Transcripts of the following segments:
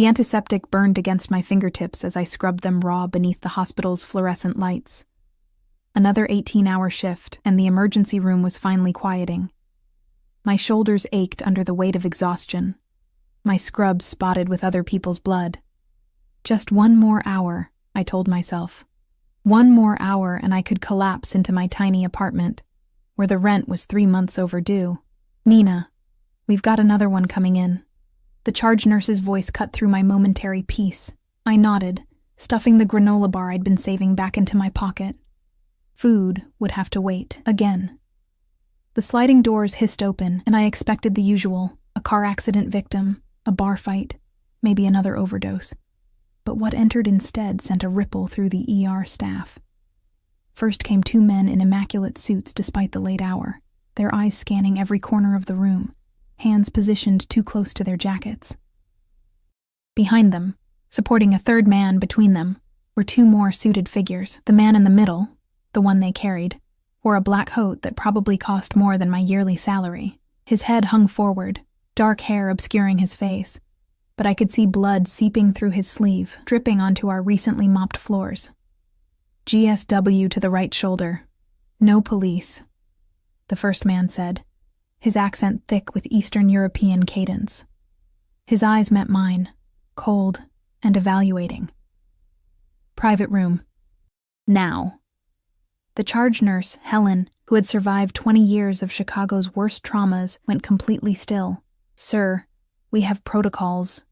The antiseptic burned against my fingertips as I scrubbed them raw beneath the hospital's fluorescent lights. Another 18-hour shift, and the emergency room was finally quieting. My shoulders ached under the weight of exhaustion, my scrubs spotted with other people's blood. Just one more hour, I told myself. One more hour and I could collapse into my tiny apartment, where the rent was 3 months overdue. "Nina, we've got another one coming in." The charge nurse's voice cut through my momentary peace. I nodded, stuffing the granola bar I'd been saving back into my pocket. Food would have to wait, again. The sliding doors hissed open, and I expected the usual: a car accident victim, a bar fight, maybe another overdose. But what entered instead sent a ripple through the ER staff. First came 2 men in immaculate suits despite the late hour, their eyes scanning every corner of the room, hands positioned too close to their jackets. Behind them, supporting a third man between them, were 2 more suited figures. The man in the middle, the one they carried, wore a black coat that probably cost more than my yearly salary. His head hung forward, dark hair obscuring his face, but I could see blood seeping through his sleeve, dripping onto our recently mopped floors. GSW to the right shoulder. "No police," the first man said, his accent thick with Eastern European cadence. His eyes met mine, cold and evaluating. "Private room. Now." The charge nurse, Helen, who had survived 20 years of Chicago's worst traumas, went completely still. "Sir, we have protocols.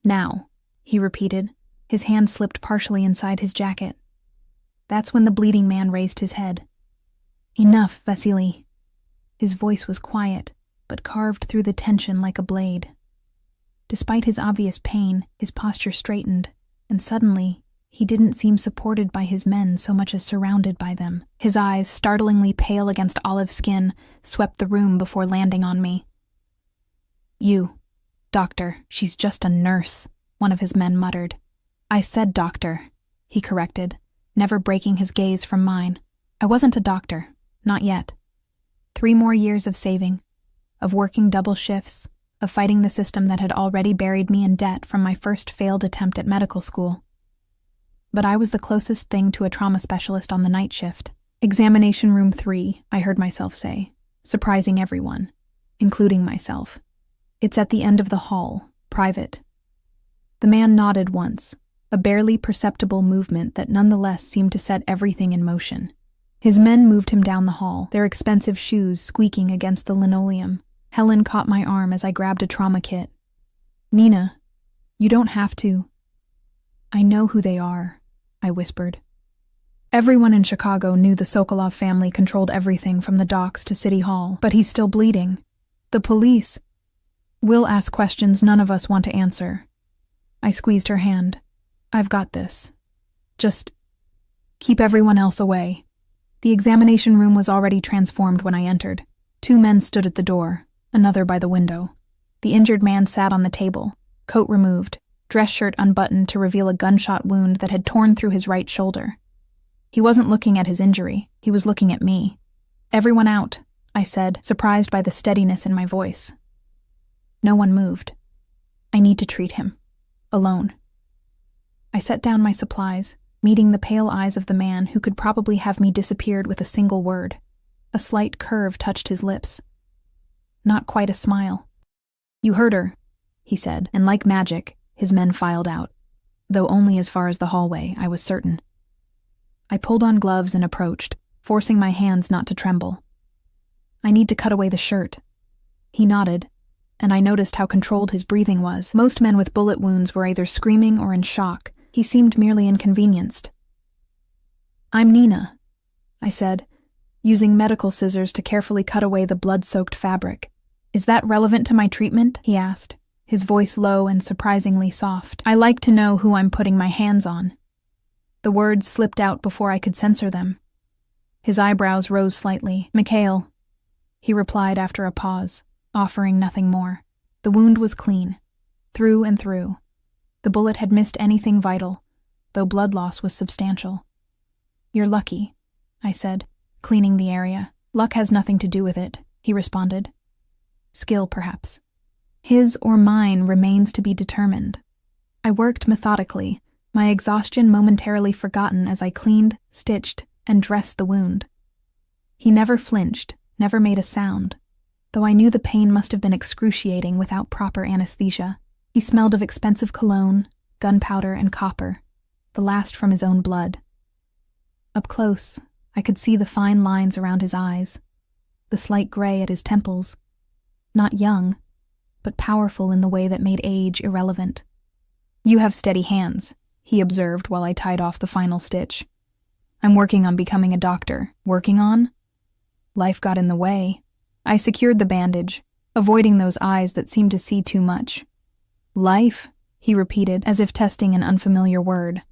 Now," he repeated, his hand slipped partially inside his jacket. That's when the bleeding man raised his head. "Enough, Vasily." His voice was quiet, but carved through the tension like a blade. Despite his obvious pain, his posture straightened, and suddenly, he didn't seem supported by his men so much as surrounded by them. His eyes, startlingly pale against olive skin, swept the room before landing on me. "You, doctor, she's just a nurse," one of his men muttered. "I said doctor," he corrected, never breaking his gaze from mine. "I wasn't a doctor, not yet. 3 more years of saving, of working double shifts, of fighting the system that had already buried me in debt from my first failed attempt at medical school. But I was the closest thing to a trauma specialist on the night shift. "Examination room 3, I heard myself say, surprising everyone, including myself. "It's at the end of the hall, private." The man nodded once, a barely perceptible movement that nonetheless seemed to set everything in motion. His men moved him down the hall, their expensive shoes squeaking against the linoleum. Helen caught my arm as I grabbed a trauma kit. "Nina, you don't have to." "I know who they are," I whispered. Everyone in Chicago knew the Sokolov family controlled everything from the docks to City Hall, but he's still bleeding. "The police will ask questions none of us want to answer." I squeezed her hand. "I've got this. Just keep everyone else away." The examination room was already transformed when I entered. 2 men stood at the door, another by the window. The injured man sat on the table, coat removed, dress shirt unbuttoned to reveal a gunshot wound that had torn through his right shoulder. He wasn't looking at his injury, he was looking at me. "Everyone out," I said, surprised by the steadiness in my voice. No one moved. "I need to treat him. Alone." I set down my supplies, meeting the pale eyes of the man who could probably have me disappeared with a single word. A slight curve touched his lips. Not quite a smile. "You heard her," he said, and like magic, his men filed out, though only as far as the hallway, I was certain. I pulled on gloves and approached, forcing my hands not to tremble. "I need to cut away the shirt." He nodded, and I noticed how controlled his breathing was. Most men with bullet wounds were either screaming or in shock. He seemed merely inconvenienced. "I'm Nina," I said, using medical scissors to carefully cut away the blood-soaked fabric. "Is that relevant to my treatment?" he asked, his voice low and surprisingly soft. "I like to know who I'm putting my hands on." The words slipped out before I could censor them. His eyebrows rose slightly. "Mikhail," he replied after a pause, offering nothing more. The wound was clean, through and through. The bullet had missed anything vital, though blood loss was substantial. "You're lucky," I said, cleaning the area. "Luck has nothing to do with it," he responded. "Skill, perhaps. His or mine remains to be determined." I worked methodically, my exhaustion momentarily forgotten as I cleaned, stitched, and dressed the wound. He never flinched, never made a sound, though I knew the pain must have been excruciating without proper anesthesia. He smelled of expensive cologne, gunpowder, and copper, the last from his own blood. Up close, I could see the fine lines around his eyes, the slight gray at his temples. Not young, but powerful in the way that made age irrelevant. "You have steady hands," he observed while I tied off the final stitch. "I'm working on becoming a doctor." "Working on?" Life got in the way. I secured the bandage, avoiding those eyes that seemed to see too much. "Life?" he repeated, as if testing an unfamiliar word.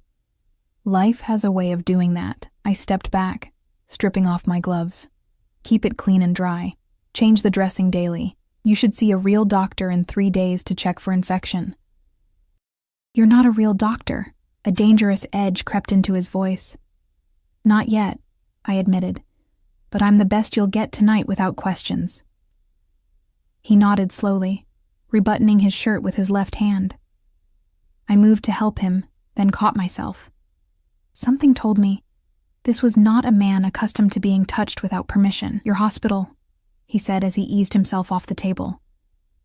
"Life has a way of doing that." I stepped back, stripping off my gloves. "Keep it clean and dry. Change the dressing daily. You should see a real doctor in 3 days to check for infection." "You're not a real doctor." A dangerous edge crept into his voice. "Not yet," I admitted, "but I'm the best you'll get tonight without questions." He nodded slowly, rebuttoning his shirt with his left hand. I moved to help him, then caught myself. Something told me this was not a man accustomed to being touched without permission. "Your hospital," he said as he eased himself off the table.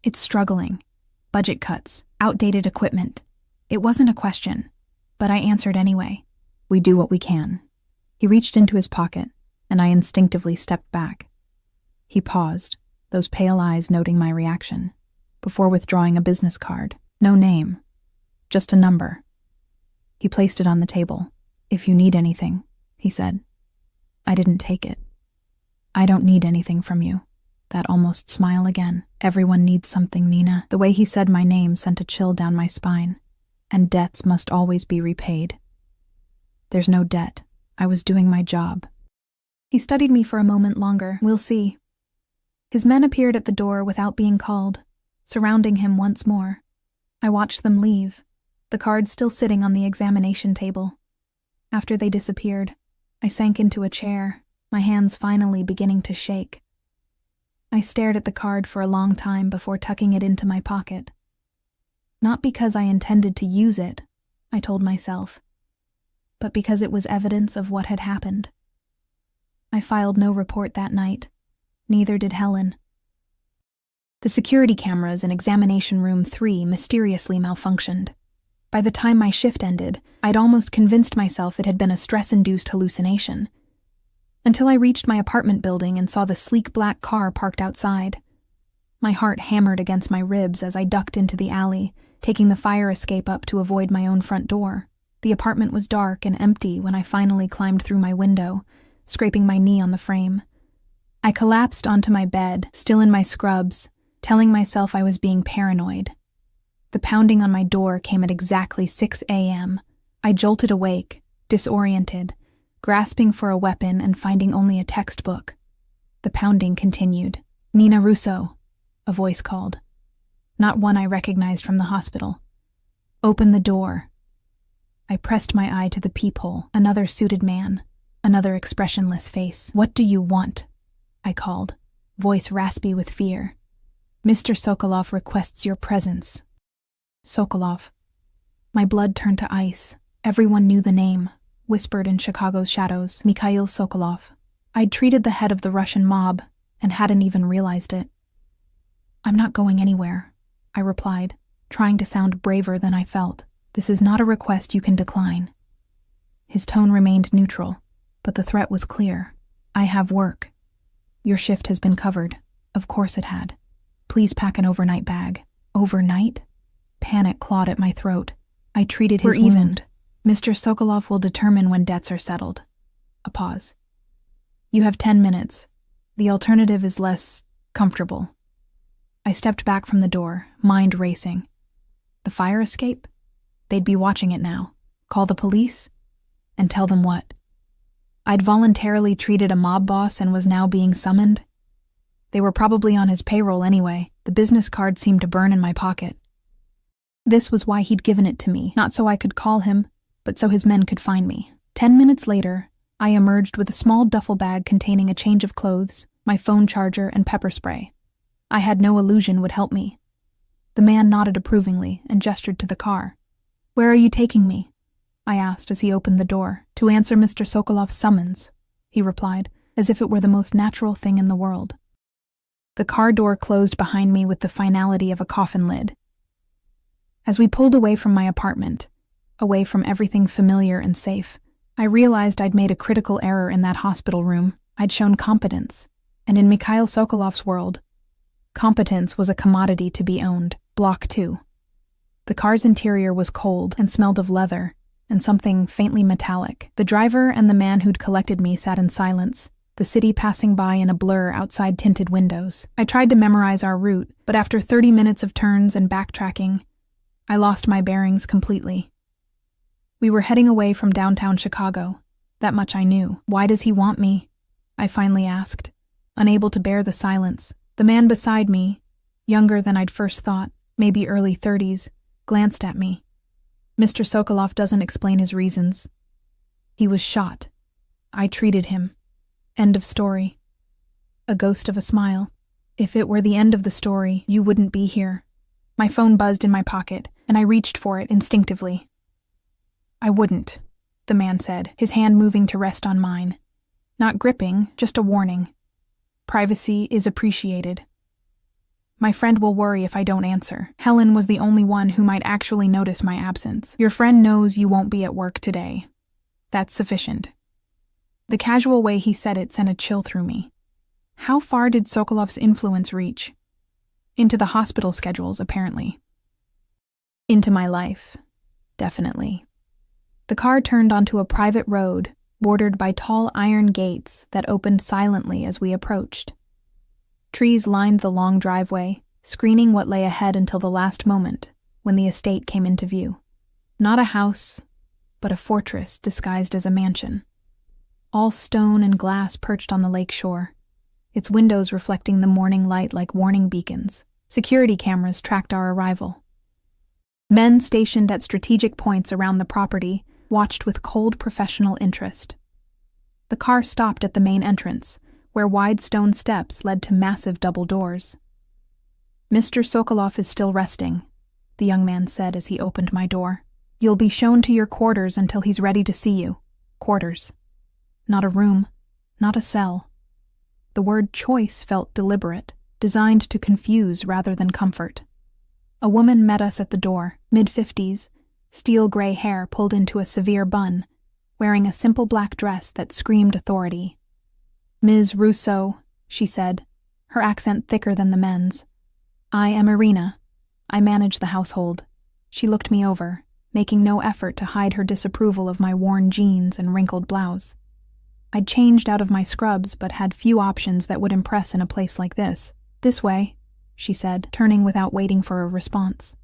"It's struggling. Budget cuts, outdated equipment." It wasn't a question, but I answered anyway. "We do what we can." He reached into his pocket, and I instinctively stepped back. He paused, those pale eyes noting my reaction, before withdrawing a business card. No name, just a number. He placed it on the table. "If you need anything," he said. I didn't take it. "I don't need anything from you." That almost smile again. "Everyone needs something, Nina." The way he said my name sent a chill down my spine. And debts must always be repaid. There's no debt. I was doing my job. He studied me for a moment longer. "We'll see." His men appeared at the door without being called, surrounding him once more. I watched them leave, the cards still sitting on the examination table. After they disappeared, I sank into a chair, my hands finally beginning to shake. I stared at the card for a long time before tucking it into my pocket. Not because I intended to use it, I told myself, but because it was evidence of what had happened. I filed no report that night, neither did Helen. The security cameras in examination room 3 mysteriously malfunctioned. By the time my shift ended, I'd almost convinced myself it had been a stress-induced hallucination, until I reached my apartment building and saw the sleek black car parked outside. My heart hammered against my ribs as I ducked into the alley, taking the fire escape up to avoid my own front door. The apartment was dark and empty when I finally climbed through my window, scraping my knee on the frame. I collapsed onto my bed, still in my scrubs, telling myself I was being paranoid. The pounding on my door came at exactly 6 a.m. I jolted awake, disoriented, grasping for a weapon and finding only a textbook. The pounding continued. "Nina Russo," a voice called. Not one I recognized from the hospital. "Open the door." I pressed my eye to the peephole. Another suited man, another expressionless face. "What do you want?" I called, voice raspy with fear. "Mr. Sokolov requests your presence." Sokolov. My blood turned to ice. Everyone knew the name, whispered in Chicago's shadows. Mikhail Sokolov. I'd treated the head of the Russian mob and hadn't even realized it. "I'm not going anywhere," I replied, trying to sound braver than I felt. "This is not a request you can decline." His tone remained neutral, but the threat was clear. "I have work. Your shift has been covered." Of course it had. "Please pack an overnight bag." Overnight? Panic clawed at my throat. I treated his wound. "Mr. Sokolov will determine when debts are settled." A pause. "You have 10 minutes. The alternative is less comfortable." I stepped back from the door, mind racing. The fire escape? They'd be watching it now. Call the police? And tell them what? I'd voluntarily treated a mob boss and was now being summoned? They were probably on his payroll anyway. The business card seemed to burn in my pocket. This was why he'd given it to me, not so I could call him, but so his men could find me. 10 minutes later, I emerged with a small duffel bag containing a change of clothes, my phone charger, and pepper spray. I had no illusion would help me. The man nodded approvingly and gestured to the car. "Where are you taking me?" I asked as he opened the door. "To answer Mr. Sokolov's summons," he replied, as if it were the most natural thing in the world. The car door closed behind me with the finality of a coffin lid. As we pulled away from my apartment, away from everything familiar and safe, I realized I'd made a critical error in that hospital room. I'd shown competence, and in Mikhail Sokolov's world, competence was a commodity to be owned. Block 2. The car's interior was cold and smelled of leather and something faintly metallic. The driver and the man who'd collected me sat in silence, the city passing by in a blur outside tinted windows. I tried to memorize our route, but after 30 minutes of turns and backtracking, I lost my bearings completely. We were heading away from downtown Chicago. That much I knew. "Why does he want me?" I finally asked, unable to bear the silence. The man beside me, younger than I'd first thought, maybe early 30s, glanced at me. "Mr. Sokolov doesn't explain his reasons. He was shot. I treated him. End of story." A ghost of a smile. "If it were the end of the story, you wouldn't be here." My phone buzzed in my pocket, and I reached for it instinctively. "I wouldn't," the man said, his hand moving to rest on mine. Not gripping, just a warning. "Privacy is appreciated. My friend will worry if I don't answer. Helen was the only one who might actually notice my absence. Your friend knows you won't be at work today. That's sufficient." The casual way he said it sent a chill through me. How far did Sokolov's influence reach? Into the hospital schedules, apparently. Into my life. Definitely. The car turned onto a private road, bordered by tall iron gates that opened silently as we approached. Trees lined the long driveway, screening what lay ahead until the last moment, when the estate came into view. Not a house, but a fortress disguised as a mansion. All stone and glass perched on the lake shore, its windows reflecting the morning light like warning beacons. Security cameras tracked our arrival. Men stationed at strategic points around the property watched with cold professional interest. The car stopped at the main entrance, where wide stone steps led to massive double doors. "Mr. Sokolov is still resting," the young man said as he opened my door. "You'll be shown to your quarters until he's ready to see you." Quarters. Not a room, not a cell. The word choice felt deliberate, designed to confuse rather than comfort. A woman met us at the door, mid-50s, steel gray hair pulled into a severe bun, wearing a simple black dress that screamed authority. "Ms. Rousseau," she said, her accent thicker than the men's. "I am Irina. I manage the household." She looked me over, making no effort to hide her disapproval of my worn jeans and wrinkled blouse. I'd changed out of my scrubs but had few options that would impress in a place like this. "This way," she said, turning without waiting for a response.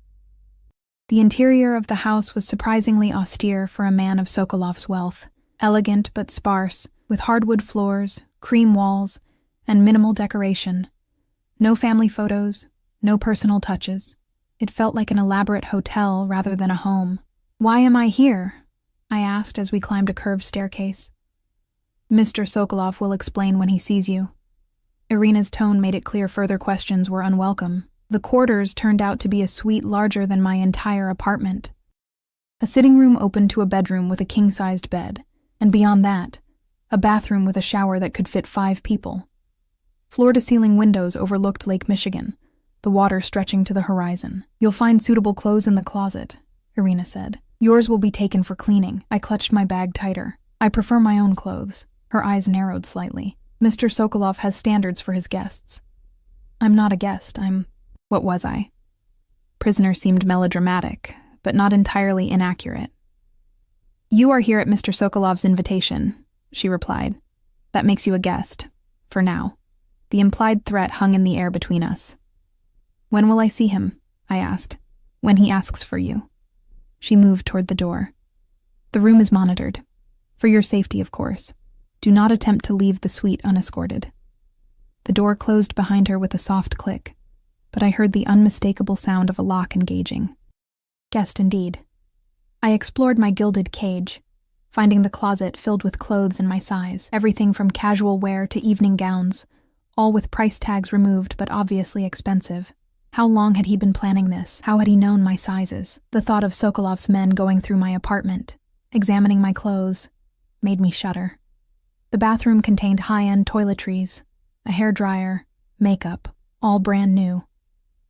The interior of the house was surprisingly austere for a man of Sokolov's wealth, elegant but sparse, with hardwood floors, cream walls, and minimal decoration. No family photos, no personal touches. It felt like an elaborate hotel rather than a home. "Why am I here?" I asked as we climbed a curved staircase. "Mr. Sokolov will explain when he sees you." Irina's tone made it clear further questions were unwelcome. The quarters turned out to be a suite larger than my entire apartment. A sitting room opened to a bedroom with a king-sized bed, and beyond that, a bathroom with a shower that could fit 5 people. Floor-to-ceiling windows overlooked Lake Michigan, the water stretching to the horizon. "You'll find suitable clothes in the closet," Irina said. "Yours will be taken for cleaning." I clutched my bag tighter. "I prefer my own clothes." Her eyes narrowed slightly. "Mr. Sokolov has standards for his guests." "I'm not a guest, What was I?" Prisoner seemed melodramatic, but not entirely inaccurate. "You are here at Mr. Sokolov's invitation," she replied. "That makes you a guest. For now." The implied threat hung in the air between us. "When will I see him?" I asked. "When he asks for you." She moved toward the door. "The room is monitored. For your safety, of course. Do not attempt to leave the suite unescorted." The door closed behind her with a soft click, but I heard the unmistakable sound of a lock engaging. Guest indeed. I explored my gilded cage, finding the closet filled with clothes in my size, everything from casual wear to evening gowns, all with price tags removed but obviously expensive. How long had he been planning this? How had he known my sizes? The thought of Sokolov's men going through my apartment, examining my clothes, made me shudder. The bathroom contained high-end toiletries, a hairdryer, makeup, all brand new.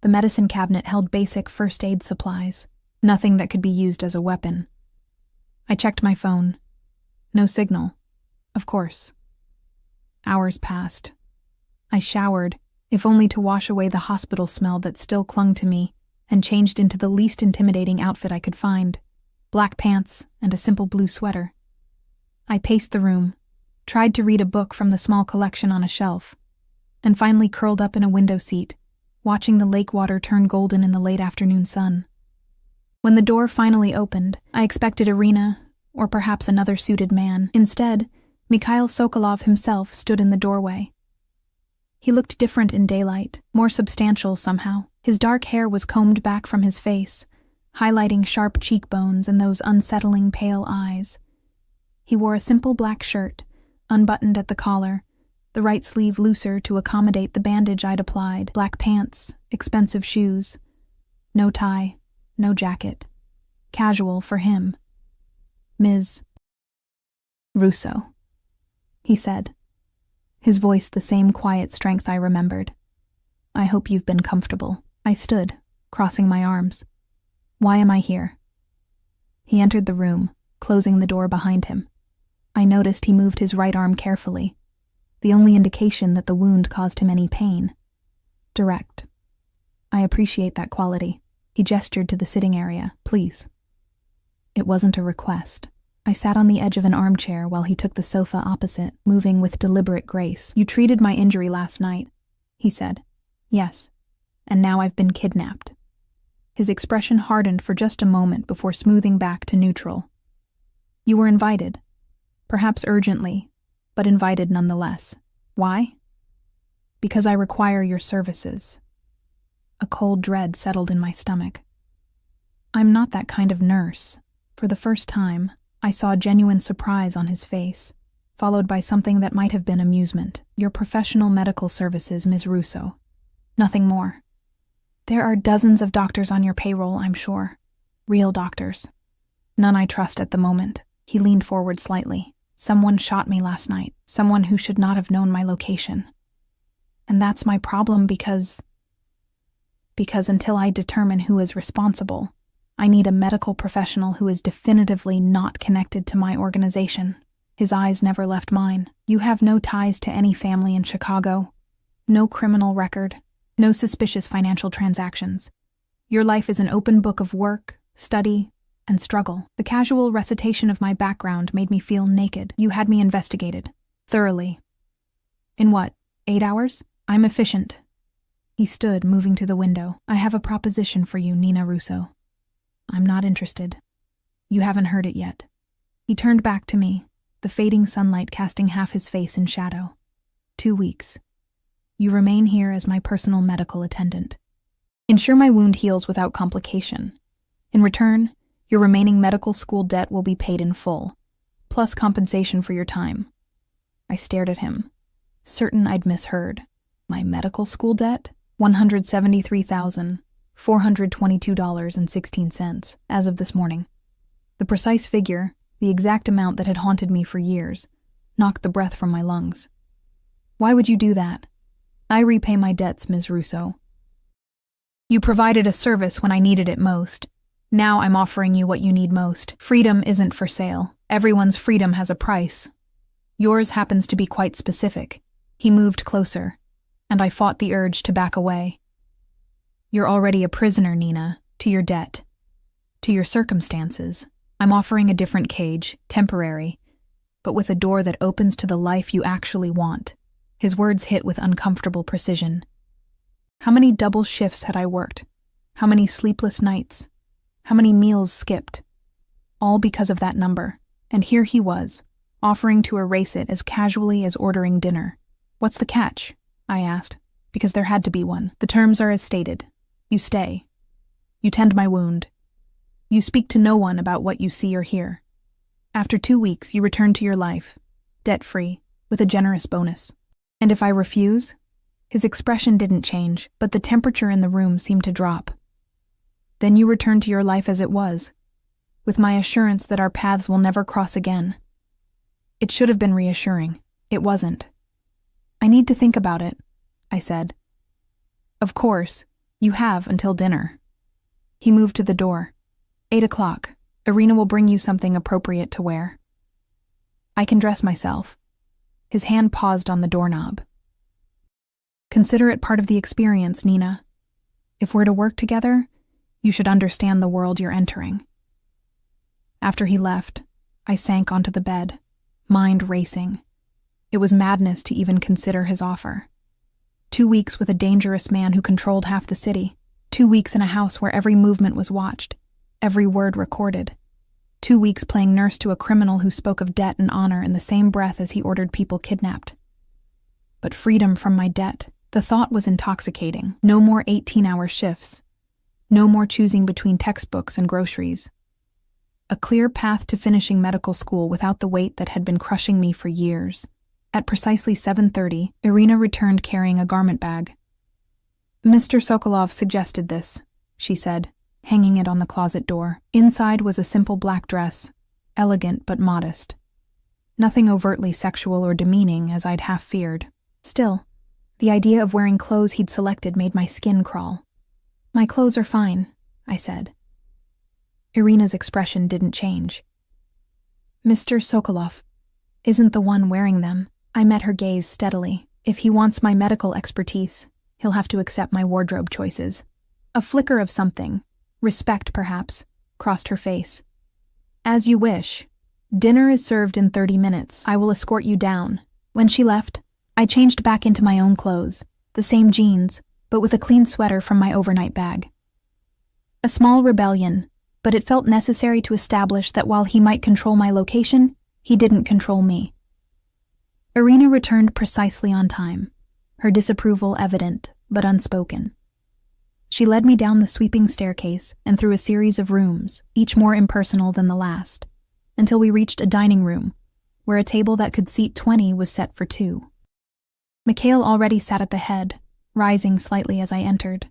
The medicine cabinet held basic first aid supplies, nothing that could be used as a weapon. I checked my phone. No signal. Of course. Hours passed. I showered, if only to wash away the hospital smell that still clung to me, and changed into the least intimidating outfit I could find, black pants and a simple blue sweater. I paced the room, tried to read a book from the small collection on a shelf, and finally curled up in a window seat, watching the lake water turn golden in the late afternoon sun. When the door finally opened, I expected Irina, or perhaps another suited man. Instead, Mikhail Sokolov himself stood in the doorway. He looked different in daylight, more substantial somehow. His dark hair was combed back from his face, highlighting sharp cheekbones and those unsettling pale eyes. He wore a simple black shirt, unbuttoned at the collar, the right sleeve looser to accommodate the bandage I'd applied, black pants, expensive shoes. No tie, no jacket. Casual for him. Ms. Russo, he said, his voice the same quiet strength I remembered. I hope you've been comfortable. I stood, crossing my arms. Why am I here? He entered the room, closing the door behind him. I noticed he moved his right arm carefully, the only indication that the wound caused him any pain. Direct. I appreciate that quality. He gestured to the sitting area. Please. It wasn't a request. I sat on the edge of an armchair while he took the sofa opposite, moving with deliberate grace. You treated my injury last night, he said. Yes. And now I've been kidnapped. His expression hardened for just a moment before smoothing back to neutral. You were invited. Perhaps urgently, but invited nonetheless. Why? Because I require your services. A cold dread settled in my stomach. I'm not that kind of nurse. For the first time, I saw genuine surprise on his face, followed by something that might have been amusement. Your professional medical services, Ms. Russo. Nothing more. There are dozens of doctors on your payroll, I'm sure. Real doctors. None I trust at the moment. He leaned forward slightly. Someone shot me last night. Someone who should not have known my location. And that's my problem because until I determine who is responsible, I need a medical professional who is definitively not connected to my organization. His eyes never left mine. You have no ties to any family in Chicago. No criminal record. No suspicious financial transactions. Your life is an open book of work, study, and struggle. The casual recitation of my background made me feel naked. You had me investigated. Thoroughly. In what, 8 hours? I'm efficient. He stood, moving to the window. I have a proposition for you, Nina Russo. I'm not interested. You haven't heard it yet. He turned back to me, the fading sunlight casting half his face in shadow. 2 weeks. You remain here as my personal medical attendant. Ensure my wound heals without complication. In return, your remaining medical school debt will be paid in full, plus compensation for your time. I stared at him, certain I'd misheard. My medical school debt? $173,422.16 as of this morning. The precise figure, the exact amount that had haunted me for years, knocked the breath from my lungs. Why would you do that? I repay my debts, Ms. Russo. You provided a service when I needed it most. Now I'm offering you what you need most. Freedom isn't for sale. Everyone's freedom has a price. Yours happens to be quite specific. He moved closer, and I fought the urge to back away. You're already a prisoner, Nina, to your debt, to your circumstances. I'm offering a different cage, temporary, but with a door that opens to the life you actually want. His words hit with uncomfortable precision. How many double shifts had I worked? How many sleepless nights? How many meals skipped? All because of that number. And here he was, offering to erase it as casually as ordering dinner. What's the catch? I asked, because there had to be one. The terms are as stated. You stay. You tend my wound. You speak to no one about what you see or hear. After 2 weeks, you return to your life, debt-free, with a generous bonus. And if I refuse, His expression didn't change, but the temperature in the room seemed to drop. Then you returned to your life as it was, with my assurance that our paths will never cross again. It should have been reassuring. It wasn't. I need to think about it, I said. Of course, you have until dinner. He moved to the door. 8 o'clock. Irina will bring you something appropriate to wear. I can dress myself. His hand paused on the doorknob. Consider it part of the experience, Nina. If we're to work together, you should understand the world you're entering. After he left, I sank onto the bed, mind racing. It was madness to even consider his offer. 2 weeks with a dangerous man who controlled half the city. 2 weeks in a house where every movement was watched, every word recorded. 2 weeks playing nurse to a criminal who spoke of debt and honor in the same breath as he ordered people kidnapped. But freedom from my debt, the thought was intoxicating. No more 18-hour shifts. No more choosing between textbooks and groceries. A clear path to finishing medical school without the weight that had been crushing me for years. At precisely 7:30, Irina returned carrying a garment bag. Mr. Sokolov suggested this, she said, hanging it on the closet door. Inside was a simple black dress, elegant but modest. Nothing overtly sexual or demeaning, as I'd half feared. Still, the idea of wearing clothes he'd selected made my skin crawl. My clothes are fine, I said. Irina's expression didn't change. Mr. Sokolov isn't the one wearing them. I met her gaze steadily. If he wants my medical expertise, he'll have to accept my wardrobe choices. A flicker of something, respect perhaps, crossed her face. As you wish. Dinner is served in 30 minutes. I will escort you down. When she left, I changed back into my own clothes, the same jeans, but with a clean sweater from my overnight bag. A small rebellion, but it felt necessary to establish that while he might control my location, he didn't control me. Irina returned precisely on time, her disapproval evident but unspoken. She led me down the sweeping staircase and through a series of rooms, each more impersonal than the last, until we reached a dining room, where a table that could seat 20 was set for 2. Mikhail already sat at the head, rising slightly as I entered.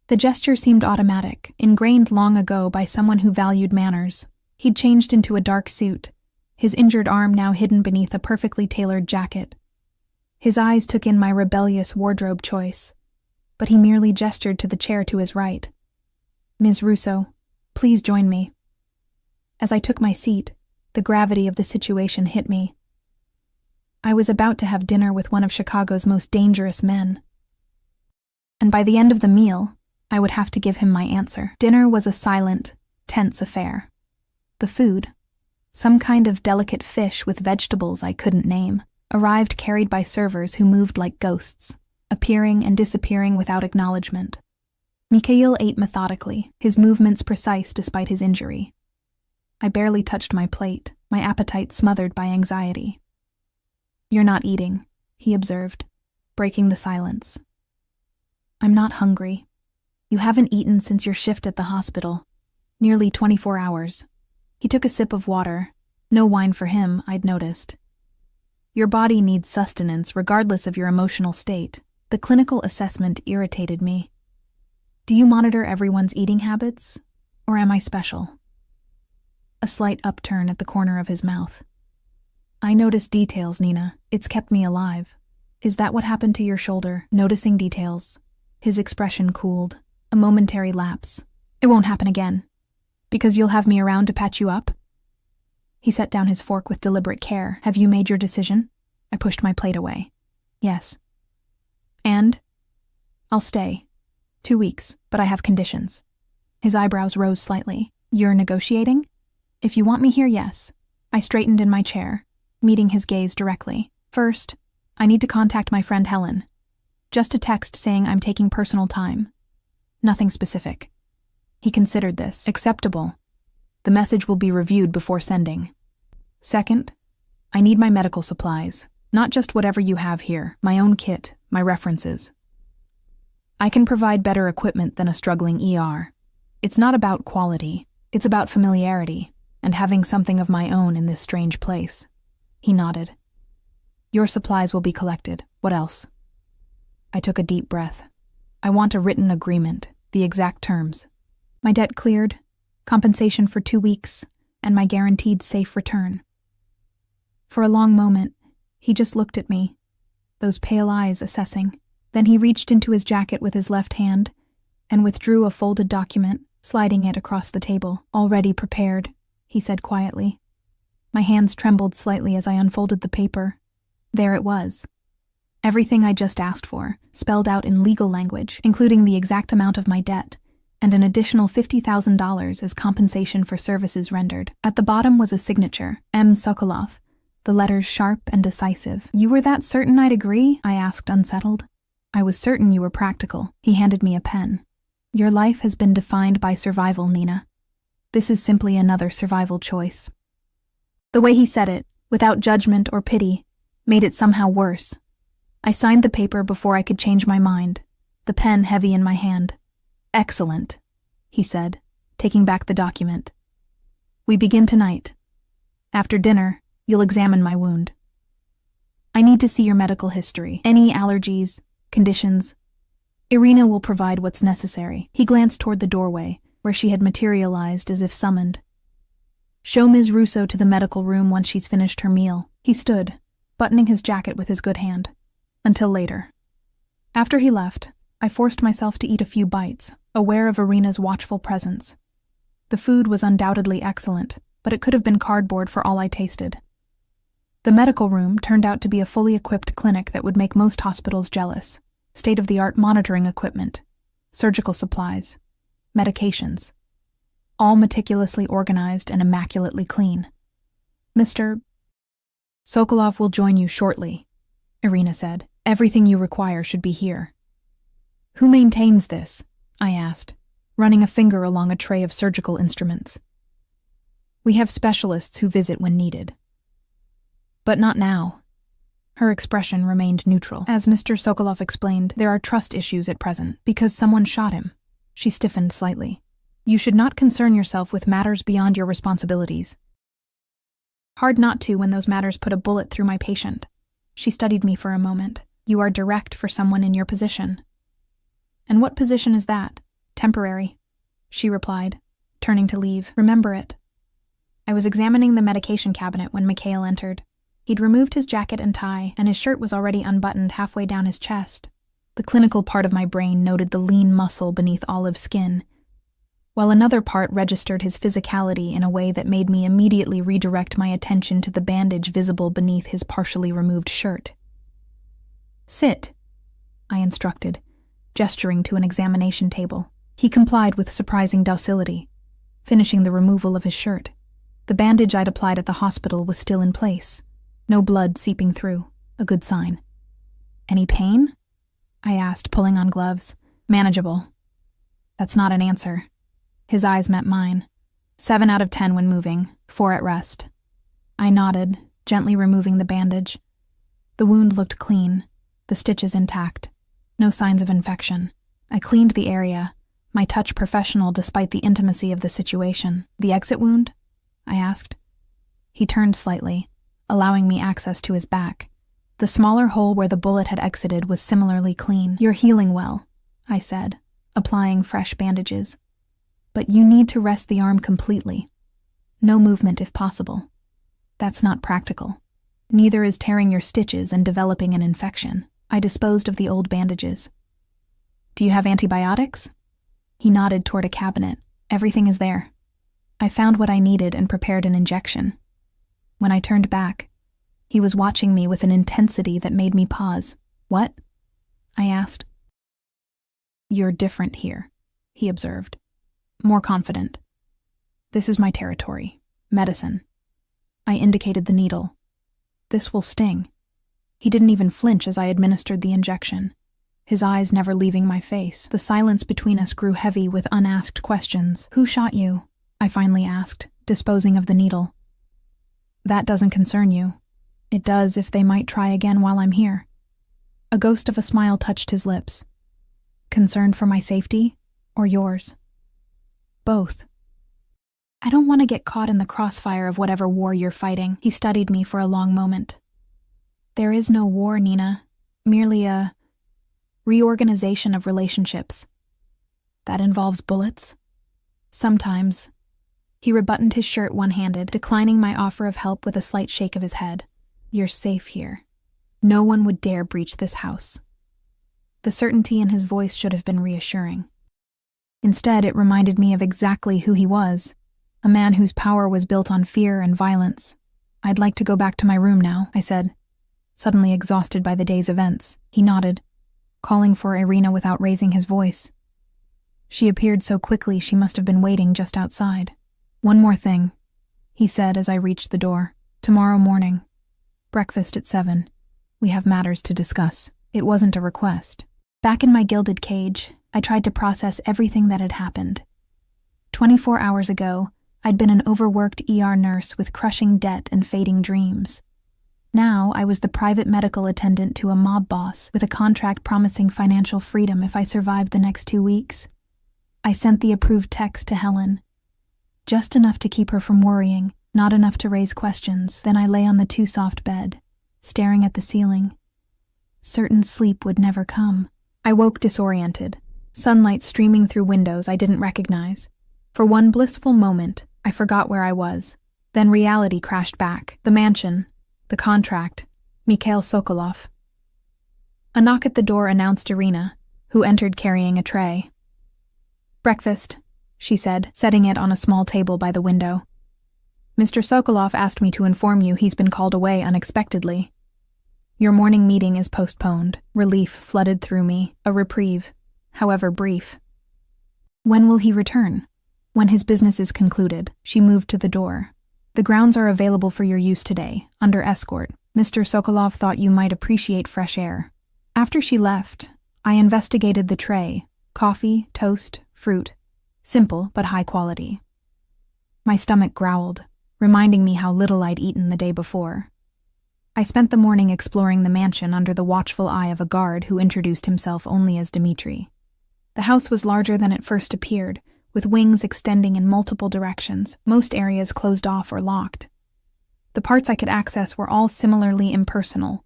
The gesture seemed automatic, ingrained long ago by someone who valued manners. He'd changed into a dark suit, his injured arm now hidden beneath a perfectly tailored jacket. His eyes took in my rebellious wardrobe choice, but he merely gestured to the chair to his right. Ms. Russo, please join me. As I took my seat, the gravity of the situation hit me. I was about to have dinner with one of Chicago's most dangerous men. And by the end of the meal, I would have to give him my answer. Dinner was a silent, tense affair. The food, some kind of delicate fish with vegetables I couldn't name, arrived carried by servers who moved like ghosts, appearing and disappearing without acknowledgement. Mikhail ate methodically, his movements precise despite his injury. I barely touched my plate, my appetite smothered by anxiety. You're not eating, he observed, breaking the silence. I'm not hungry. You haven't eaten since your shift at the hospital. Nearly 24 hours. He took a sip of water. No wine for him, I'd noticed. Your body needs sustenance regardless of your emotional state. The clinical assessment irritated me. Do you monitor everyone's eating habits? Or am I special? A slight upturn at the corner of his mouth. I notice details, Nina. It's kept me alive. Is that what happened to your shoulder? Noticing details. His expression cooled. A momentary lapse. It won't happen again. Because you'll have me around to patch you up? He set down his fork with deliberate care. Have you made your decision? I pushed my plate away. Yes. And? I'll stay. 2 weeks, but I have conditions. His eyebrows rose slightly. You're negotiating? If you want me here, yes. I straightened in my chair, meeting his gaze directly. First, I need to contact my friend Helen. Just a text saying I'm taking personal time. Nothing specific. He considered this acceptable. The message will be reviewed before sending. Second, I need my medical supplies, not just whatever you have here, my own kit, my references. I can provide better equipment than a struggling ER. It's not about quality, it's about familiarity, and having something of my own in this strange place. He nodded. Your supplies will be collected. What else? I took a deep breath. I want a written agreement, the exact terms. My debt cleared, compensation for 2 weeks, and my guaranteed safe return. For a long moment, he just looked at me, those pale eyes assessing. Then he reached into his jacket with his left hand and withdrew a folded document, sliding it across the table. "Already prepared," he said quietly. My hands trembled slightly as I unfolded the paper. There it was. Everything I just asked for, spelled out in legal language, including the exact amount of my debt, and an additional $50,000 as compensation for services rendered. At the bottom was a signature, M. Sokolov, the letters sharp and decisive. "You were that certain I'd agree?" I asked, unsettled. "I was certain you were practical." He handed me a pen. "Your life has been defined by survival, Nina. This is simply another survival choice." The way he said it, without judgment or pity, made it somehow worse. I signed the paper before I could change my mind, the pen heavy in my hand. "Excellent," he said, taking back the document. "We begin tonight. After dinner, you'll examine my wound. I need to see your medical history, any allergies, conditions. Irina will provide what's necessary." He glanced toward the doorway, where she had materialized as if summoned. "Show Ms. Russo to the medical room once she's finished her meal." He stood, buttoning his jacket with his good hand. "Until later." After he left, I forced myself to eat a few bites, aware of Irina's watchful presence. The food was undoubtedly excellent, but it could have been cardboard for all I tasted. The medical room turned out to be a fully equipped clinic that would make most hospitals jealous. State-of-the-art monitoring equipment, surgical supplies, medications, all meticulously organized and immaculately clean. "Mr. Sokolov will join you shortly," Irina said. "Everything you require should be here." "Who maintains this?" I asked, running a finger along a tray of surgical instruments. "We have specialists who visit when needed." "But not now." Her expression remained neutral. "As Mr. Sokolov explained, there are trust issues at present, because someone shot him." She stiffened slightly. "You should not concern yourself with matters beyond your responsibilities." Hard not to when those matters put a bullet through my patient. She studied me for a moment. "You are direct for someone in your position." "And what position is that?" "Temporary," she replied, turning to leave. "Remember it." I was examining the medication cabinet when Mikhail entered. He'd removed his jacket and tie, and his shirt was already unbuttoned halfway down his chest. The clinical part of my brain noted the lean muscle beneath olive skin, while another part registered his physicality in a way that made me immediately redirect my attention to the bandage visible beneath his partially removed shirt. "Sit," I instructed, gesturing to an examination table. He complied with surprising docility, finishing the removal of his shirt. The bandage I'd applied at the hospital was still in place. No blood seeping through, a good sign. "Any pain?" I asked, pulling on gloves. "Manageable." "That's not an answer." His eyes met mine. 7 out of 10 when moving, 4 at rest. I nodded, gently removing the bandage. The wound looked clean, the stitches intact. No signs of infection. I cleaned the area, my touch professional despite the intimacy of the situation. "The exit wound?" I asked. He turned slightly, allowing me access to his back. The smaller hole where the bullet had exited was similarly clean. "You're healing well," I said, applying fresh bandages. "But you need to rest the arm completely. No movement if possible. That's not practical. Neither is tearing your stitches and developing an infection." I disposed of the old bandages. "Do you have antibiotics?" He nodded toward a cabinet. "Everything is there." I found what I needed and prepared an injection. When I turned back, he was watching me with an intensity that made me pause. "What?" I asked. "You're different here," he observed. More confident. "This is my territory. Medicine." I indicated the needle. "This will sting." He didn't even flinch as I administered the injection, his eyes never leaving my face. The silence between us grew heavy with unasked questions. "Who shot you?" I finally asked, disposing of the needle. "That doesn't concern you." "It does if they might try again while I'm here." A ghost of a smile touched his lips. "Concerned for my safety, or yours?" "Both." "I don't want to get caught in the crossfire of whatever war you're fighting." He studied me for a long moment. "There is no war, Nina. Merely a Reorganization of relationships. That involves bullets? Sometimes. He rebuttoned his shirt one-handed, declining my offer of help with a slight shake of his head. You're safe here. No one would dare breach this house. The certainty in his voice should have been reassuring. Instead, it reminded me of exactly who he was, a man whose power was built on fear and violence. I'd like to go back to my room now, I said, suddenly exhausted by the day's events. He nodded, calling for Irina without raising his voice. She appeared so quickly she must have been waiting just outside. One more thing, he said as I reached the door. Tomorrow morning. Breakfast at 7. We have matters to discuss. It wasn't a request. Back in my gilded cage, I tried to process everything that had happened. 24 hours ago, I'd been an overworked ER nurse with crushing debt and fading dreams. Now I was the private medical attendant to a mob boss with a contract promising financial freedom if I survived the next 2 weeks. I sent the approved text to Helen. Just enough to keep her from worrying, not enough to raise questions. Then I lay on the too-soft bed, staring at the ceiling. Certain sleep would never come. I woke disoriented, sunlight streaming through windows I didn't recognize. For one blissful moment, I forgot where I was. Then reality crashed back. The mansion, the contract, Mikhail Sokolov. A knock at the door announced Irina, who entered carrying a tray. Breakfast, she said, setting it on a small table by the window. Mr. Sokolov asked me to inform you he's been called away unexpectedly. Your morning meeting is postponed. Relief flooded through me, a reprieve, however brief. When will he return? When his business is concluded. She moved to the door. The grounds are available for your use today, under escort. Mr. Sokolov thought you might appreciate fresh air. After she left, I investigated the tray. Coffee, toast, fruit. Simple, but high quality. My stomach growled, reminding me how little I'd eaten the day before. I spent the morning exploring the mansion under the watchful eye of a guard who introduced himself only as Dmitri. The house was larger than it first appeared, with wings extending in multiple directions, most areas closed off or locked. The parts I could access were all similarly impersonal.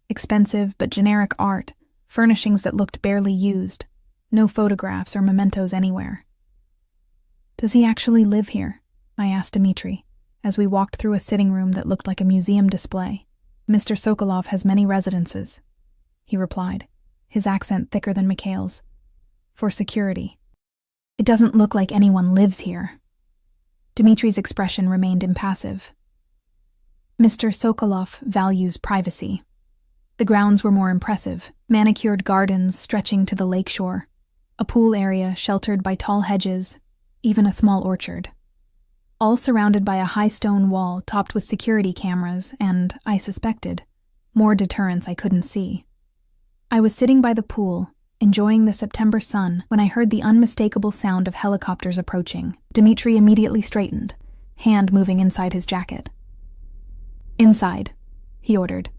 Expensive but generic art, furnishings that looked barely used, no photographs or mementos anywhere. Does he actually live here? I asked Dmitri, as we walked through a sitting room that looked like a museum display. Mr. Sokolov has many residences, he replied, his accent thicker than Mikhail's. For security. It doesn't look like anyone lives here. Dmitri's expression remained impassive. Mr. Sokolov values privacy. The grounds were more impressive, manicured gardens stretching to the lakeshore, a pool area sheltered by tall hedges, even a small orchard. All surrounded by a high stone wall topped with security cameras and, I suspected, more deterrents I couldn't see. I was sitting by the pool, enjoying the September sun, when I heard the unmistakable sound of helicopters approaching. Dmitri immediately straightened, hand moving inside his jacket. Inside, he ordered.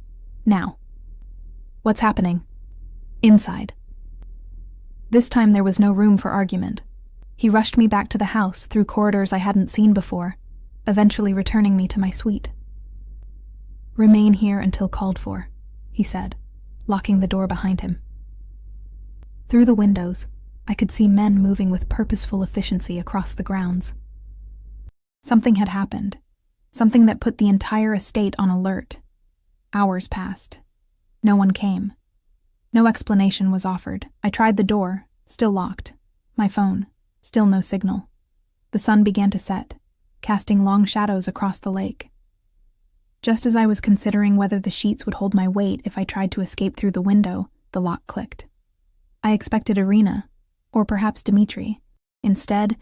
Now. What's happening? Inside. This time there was no room for argument. He rushed me back to the house through corridors I hadn't seen before, eventually returning me to my suite. Remain here until called for, he said, locking the door behind him. Through the windows, I could see men moving with purposeful efficiency across the grounds. Something had happened, something that put the entire estate on alert. Hours passed. No one came. No explanation was offered. I tried the door, still locked. My phone. Still no signal. The sun began to set, casting long shadows across the lake. Just as I was considering whether the sheets would hold my weight if I tried to escape through the window, the lock clicked. I expected Irina, or perhaps Dmitri. Instead,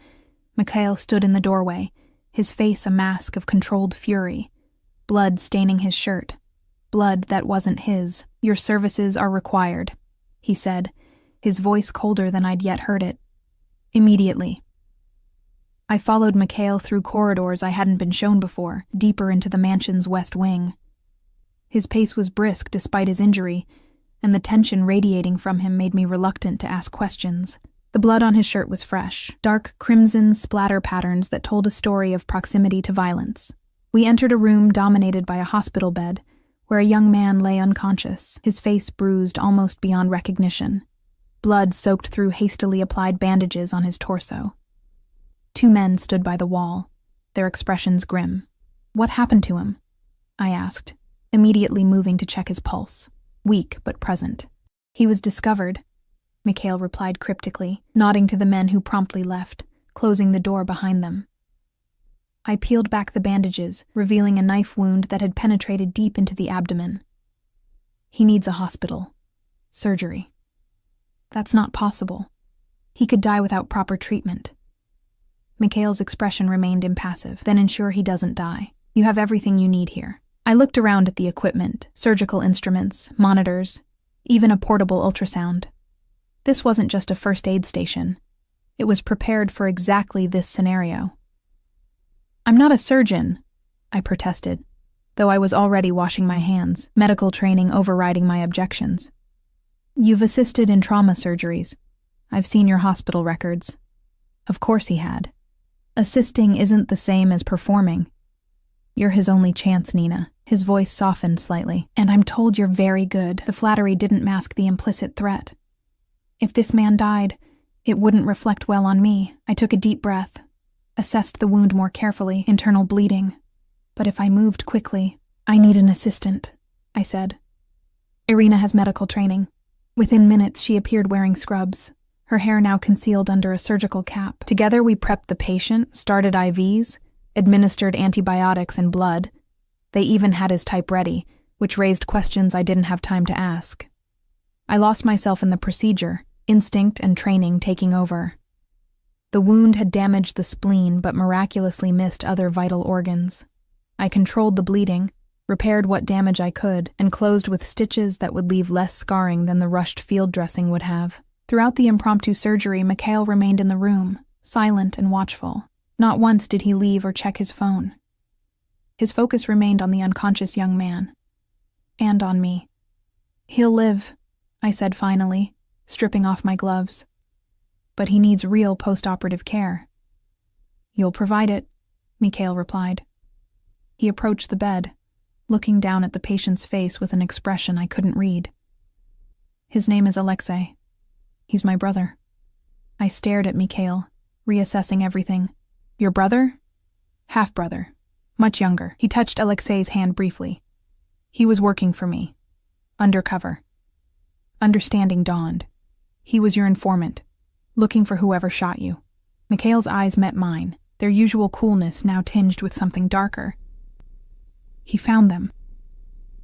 Mikhail stood in the doorway, his face a mask of controlled fury, blood staining his shirt. Blood that wasn't his. Your services are required, he said, his voice colder than I'd yet heard it. Immediately. I followed Mikhail through corridors I hadn't been shown before, deeper into the mansion's west wing. His pace was brisk despite his injury, and the tension radiating from him made me reluctant to ask questions. The blood on his shirt was fresh, dark crimson splatter patterns that told a story of proximity to violence. We entered a room dominated by a hospital bed, where a young man lay unconscious, his face bruised almost beyond recognition. blood soaked through hastily applied bandages on his torso. 2 men stood by the wall, their expressions grim. "What happened to him?" I asked, immediately moving to check his pulse, weak but present. "He was discovered," Mikhail replied cryptically, nodding to the men who promptly left, closing the door behind them. I peeled back the bandages, revealing a knife wound that had penetrated deep into the abdomen. "He needs a hospital. Surgery." "That's not possible. He could die without proper treatment." Mikhail's expression remained impassive. "Then ensure he doesn't die. You have everything you need here." I looked around at the equipment, surgical instruments, monitors, even a portable ultrasound. This wasn't just a first aid station. It was prepared for exactly this scenario. "I'm not a surgeon," I protested, though I was already washing my hands, medical training overriding my objections. "You've assisted in trauma surgeries. I've seen your hospital records." Of course he had. "Assisting isn't the same as performing. You're his only chance, Nina." His voice softened slightly. "And I'm told you're very good." The flattery didn't mask the implicit threat. If this man died, it wouldn't reflect well on me. I took a deep breath, assessed the wound more carefully, internal bleeding. "But if I moved quickly, I need an assistant," I said. "Irina has medical training." Within minutes, she appeared wearing scrubs, her hair now concealed under a surgical cap. Together, we prepped the patient, started IVs, administered antibiotics and blood. They even had his type ready, which raised questions I didn't have time to ask. I lost myself in the procedure, instinct and training taking over. The wound had damaged the spleen but miraculously missed other vital organs. I controlled the bleeding, repaired what damage I could, and closed with stitches that would leave less scarring than the rushed field dressing would have. Throughout the impromptu surgery, Mikhail remained in the room, silent and watchful. Not once did he leave or check his phone. His focus remained on the unconscious young man. And on me. "He'll live," I said finally, stripping off my gloves. "But he needs real post-operative care." "You'll provide it," Mikhail replied. He approached the bed, looking down at the patient's face with an expression I couldn't read. "His name is Alexei. He's my brother." I stared at Mikhail, reassessing everything. "Your brother?" "Half-brother. Much younger." He touched Alexei's hand briefly. "He was working for me. Undercover." Understanding dawned. "He was your informant, looking for whoever shot you." Mikhail's eyes met mine, their usual coolness now tinged with something darker. "He found them.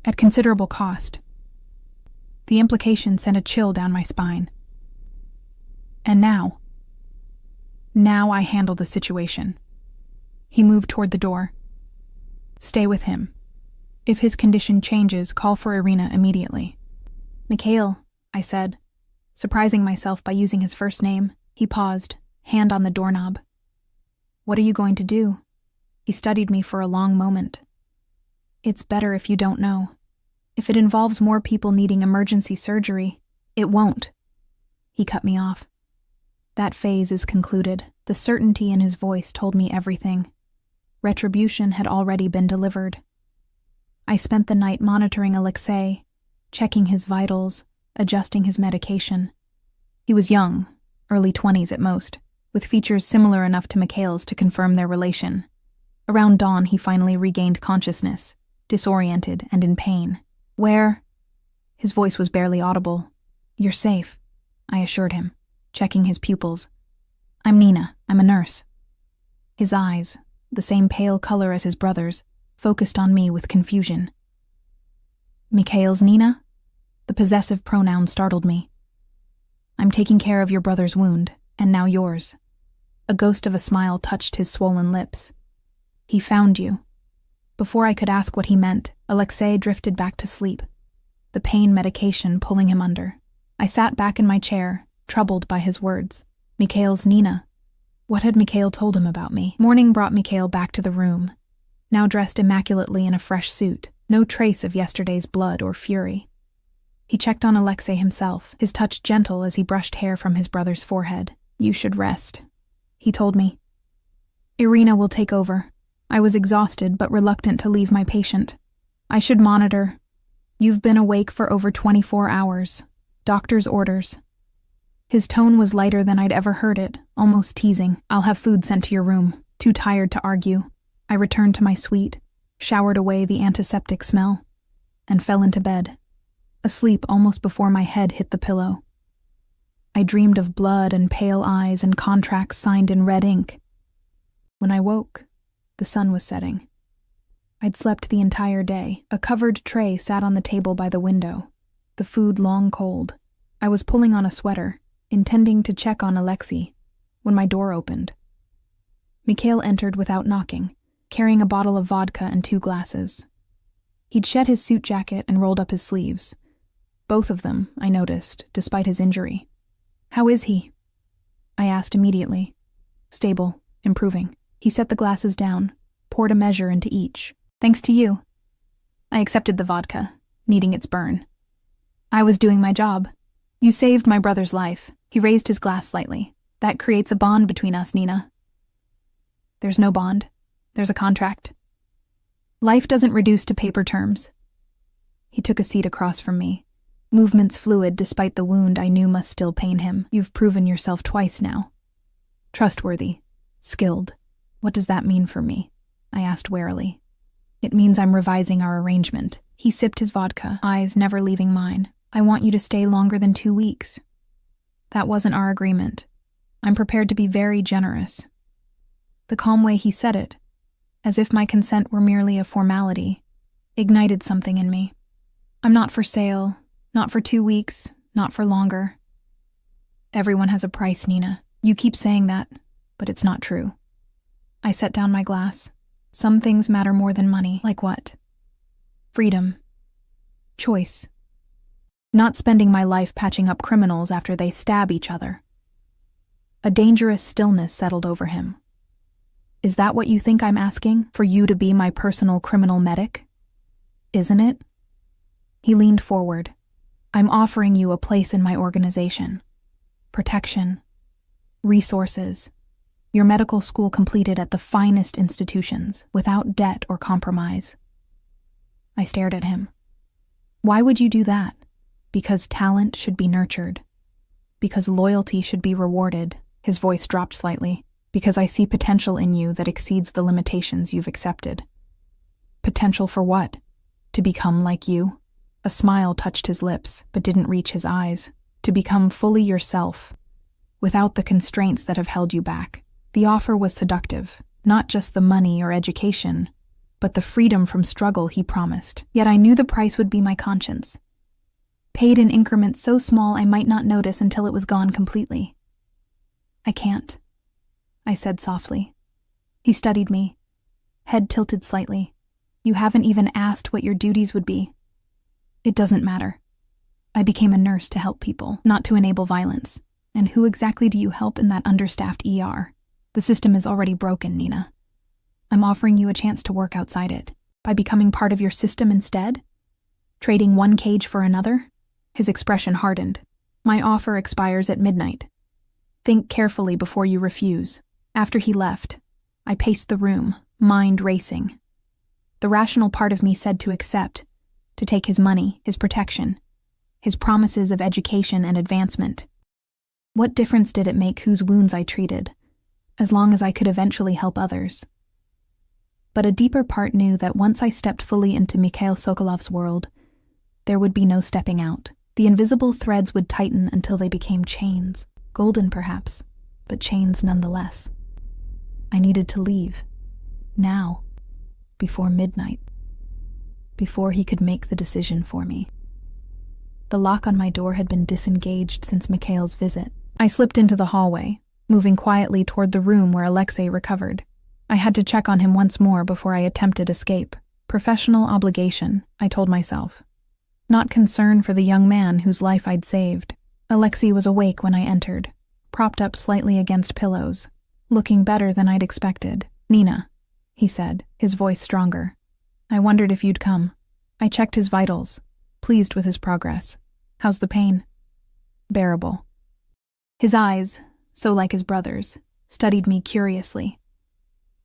At considerable cost." The implication sent a chill down my spine. "And now?" "Now I handle the situation." He moved toward the door. "Stay with him. If his condition changes, call for Irina immediately." "Mikhail," I said, surprising myself by using his first name. He paused, hand on the doorknob. "What are you going to do?" He studied me for a long moment. "It's better if you don't know. If it involves more people needing emergency surgery, it won't." He cut me off. "That phase is concluded." The certainty in his voice told me everything. Retribution had already been delivered. I spent the night monitoring Alexei, checking his vitals, adjusting his medication. He was young, early 20s at most, with features similar enough to Mikhail's to confirm their relation. Around dawn, he finally regained consciousness, disoriented and in pain. "Where?" His voice was barely audible. "You're safe," I assured him, checking his pupils. "I'm Nina. I'm a nurse." His eyes, the same pale color as his brother's, focused on me with confusion. "Mikhail's Nina?" The possessive pronoun startled me. "I'm taking care of your brother's wound, and now yours." A ghost of a smile touched his swollen lips. "He found you." Before I could ask what he meant, Alexei drifted back to sleep, the pain medication pulling him under. I sat back in my chair, troubled by his words. Mikhail's Nina. What had Mikhail told him about me? Morning brought Mikhail back to the room, now dressed immaculately in a fresh suit, no trace of yesterday's blood or fury. He checked on Alexei himself, his touch gentle as he brushed hair from his brother's forehead. "You should rest," he told me. "Irina will take over. I was exhausted but reluctant to leave my patient. I should monitor. You've been awake for over 24 hours. Doctor's orders." His tone was lighter than I'd ever heard it, almost teasing. "I'll have food sent to your room." Too tired to argue, I returned to my suite, showered away the antiseptic smell, and fell into bed, asleep almost before my head hit the pillow. I dreamed of blood and pale eyes and contracts signed in red ink. When I woke, the sun was setting. I'd slept the entire day. A covered tray sat on the table by the window, the food long cold. I was pulling on a sweater, intending to check on Alexei, when my door opened. Mikhail entered without knocking, carrying a bottle of vodka and 2 glasses. He'd shed his suit jacket and rolled up his sleeves. Both of them, I noticed, despite his injury. "How is he?" I asked immediately. "Stable, improving." He set the glasses down, poured a measure into each. "Thanks to you." I accepted the vodka, needing its burn. "I was doing my job. You saved my brother's life." He raised his glass slightly. "That creates a bond between us, Nina." "There's no bond. There's a contract. Life doesn't reduce to paper terms." He took a seat across from me, movements fluid despite the wound I knew must still pain him. "You've proven yourself twice now. Trustworthy, skilled. What does that mean for me?" I asked warily. "It means I'm revising our arrangement." He sipped his vodka, eyes never leaving mine. "I want you to stay longer than 2 weeks. That wasn't our agreement. I'm prepared to be very generous." The calm way he said it, as if my consent were merely a formality, ignited something in me. "I'm not for sale, not for 2 weeks, not for longer." "Everyone has a price, Nina. You keep saying that, but it's not true." I set down my glass. "Some things matter more than money." "Like what?" "Freedom. Choice. Not spending my life patching up criminals after they stab each other." A dangerous stillness settled over him. "Is that what you think I'm asking? For you to be my personal criminal medic? Isn't it?" He leaned forward. "I'm offering you a place in my organization. Protection. Resources. Your medical school completed at the finest institutions, without debt or compromise." I stared at him. "Why would you do that? Because talent should be nurtured. Because loyalty should be rewarded." His voice dropped slightly. "Because I see potential in you that exceeds the limitations you've accepted." "Potential for what? To become like you?" A smile touched his lips, but didn't reach his eyes. "To become fully yourself, without the constraints that have held you back." The offer was seductive, not just the money or education, but the freedom from struggle he promised. Yet I knew the price would be my conscience, paid in increments so small I might not notice until it was gone completely. "I can't," I said softly. He studied me, head tilted slightly. "You haven't even asked what your duties would be." "It doesn't matter. I became a nurse to help people, not to enable violence. And who exactly do you help in that understaffed ER? The system is already broken, Nina. I'm offering you a chance to work outside it, by becoming part of your system instead? Trading one cage for another?" His expression hardened. "My offer expires at midnight. Think carefully before you refuse." After he left, I paced the room, mind racing. The rational part of me said to accept, to take his money, his protection, his promises of education and advancement. What difference did it make whose wounds I treated, as long as I could eventually help others? But a deeper part knew that once I stepped fully into Mikhail Sokolov's world, there would be no stepping out. The invisible threads would tighten until they became chains. Golden, perhaps, but chains nonetheless. I needed to leave. Now. Before midnight. Before he could make the decision for me. The lock on my door had been disengaged since Mikhail's visit. I slipped into the hallway, moving quietly toward the room where Alexei recovered. I had to check on him once more before I attempted escape. Professional obligation, I told myself. Not concern for the young man whose life I'd saved. Alexei was awake when I entered, propped up slightly against pillows, looking better than I'd expected. "Nina," he said, his voice stronger. "I wondered if you'd come." I checked his vitals, pleased with his progress. "How's the pain?" "Bearable." His eyes, so like his brother's, studied me curiously.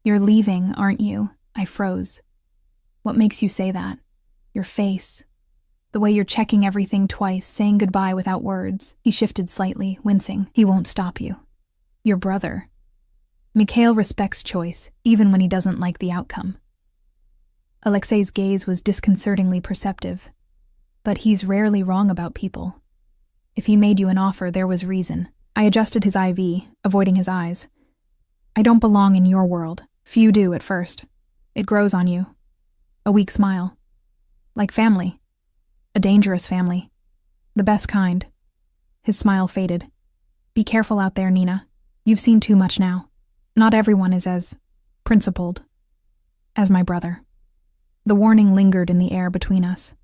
"You're leaving, aren't you?" I froze. "What makes you say that?" "Your face. The way you're checking everything twice, saying goodbye without words." He shifted slightly, wincing. "He won't stop you. Your brother." Mikhail respects choice, even when he doesn't like the outcome. Alexei's gaze was disconcertingly perceptive. "But he's rarely wrong about people. If he made you an offer, there was reason." I adjusted his IV, avoiding his eyes. "I don't belong in your world. Few do at first. It grows on you." A weak smile. "Like family. A dangerous family. The best kind." His smile faded. "Be careful out there, Nina. You've seen too much now. Not everyone is as principled as my brother." The warning lingered in the air between us.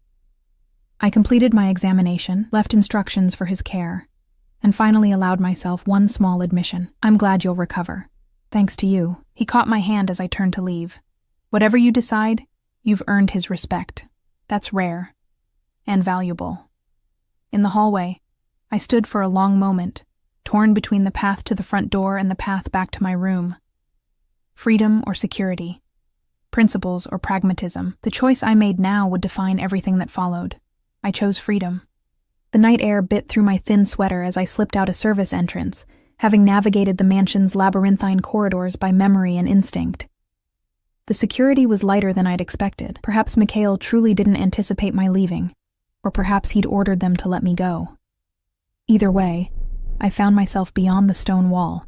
I completed my examination, left instructions for his care, and finally allowed myself one small admission. "I'm glad you'll recover. Thanks to you." He caught my hand as I turned to leave. "Whatever you decide, you've earned his respect. That's rare and valuable." In the hallway, I stood for a long moment, torn between the path to the front door and the path back to my room. Freedom or security, principles or pragmatism, the choice I made now would define everything that followed. I chose freedom. The night air bit through my thin sweater as I slipped out a service entrance, having navigated the mansion's labyrinthine corridors by memory and instinct. The security was lighter than I'd expected. Perhaps Mikhail truly didn't anticipate my leaving, or perhaps he'd ordered them to let me go. Either way, I found myself beyond the stone wall,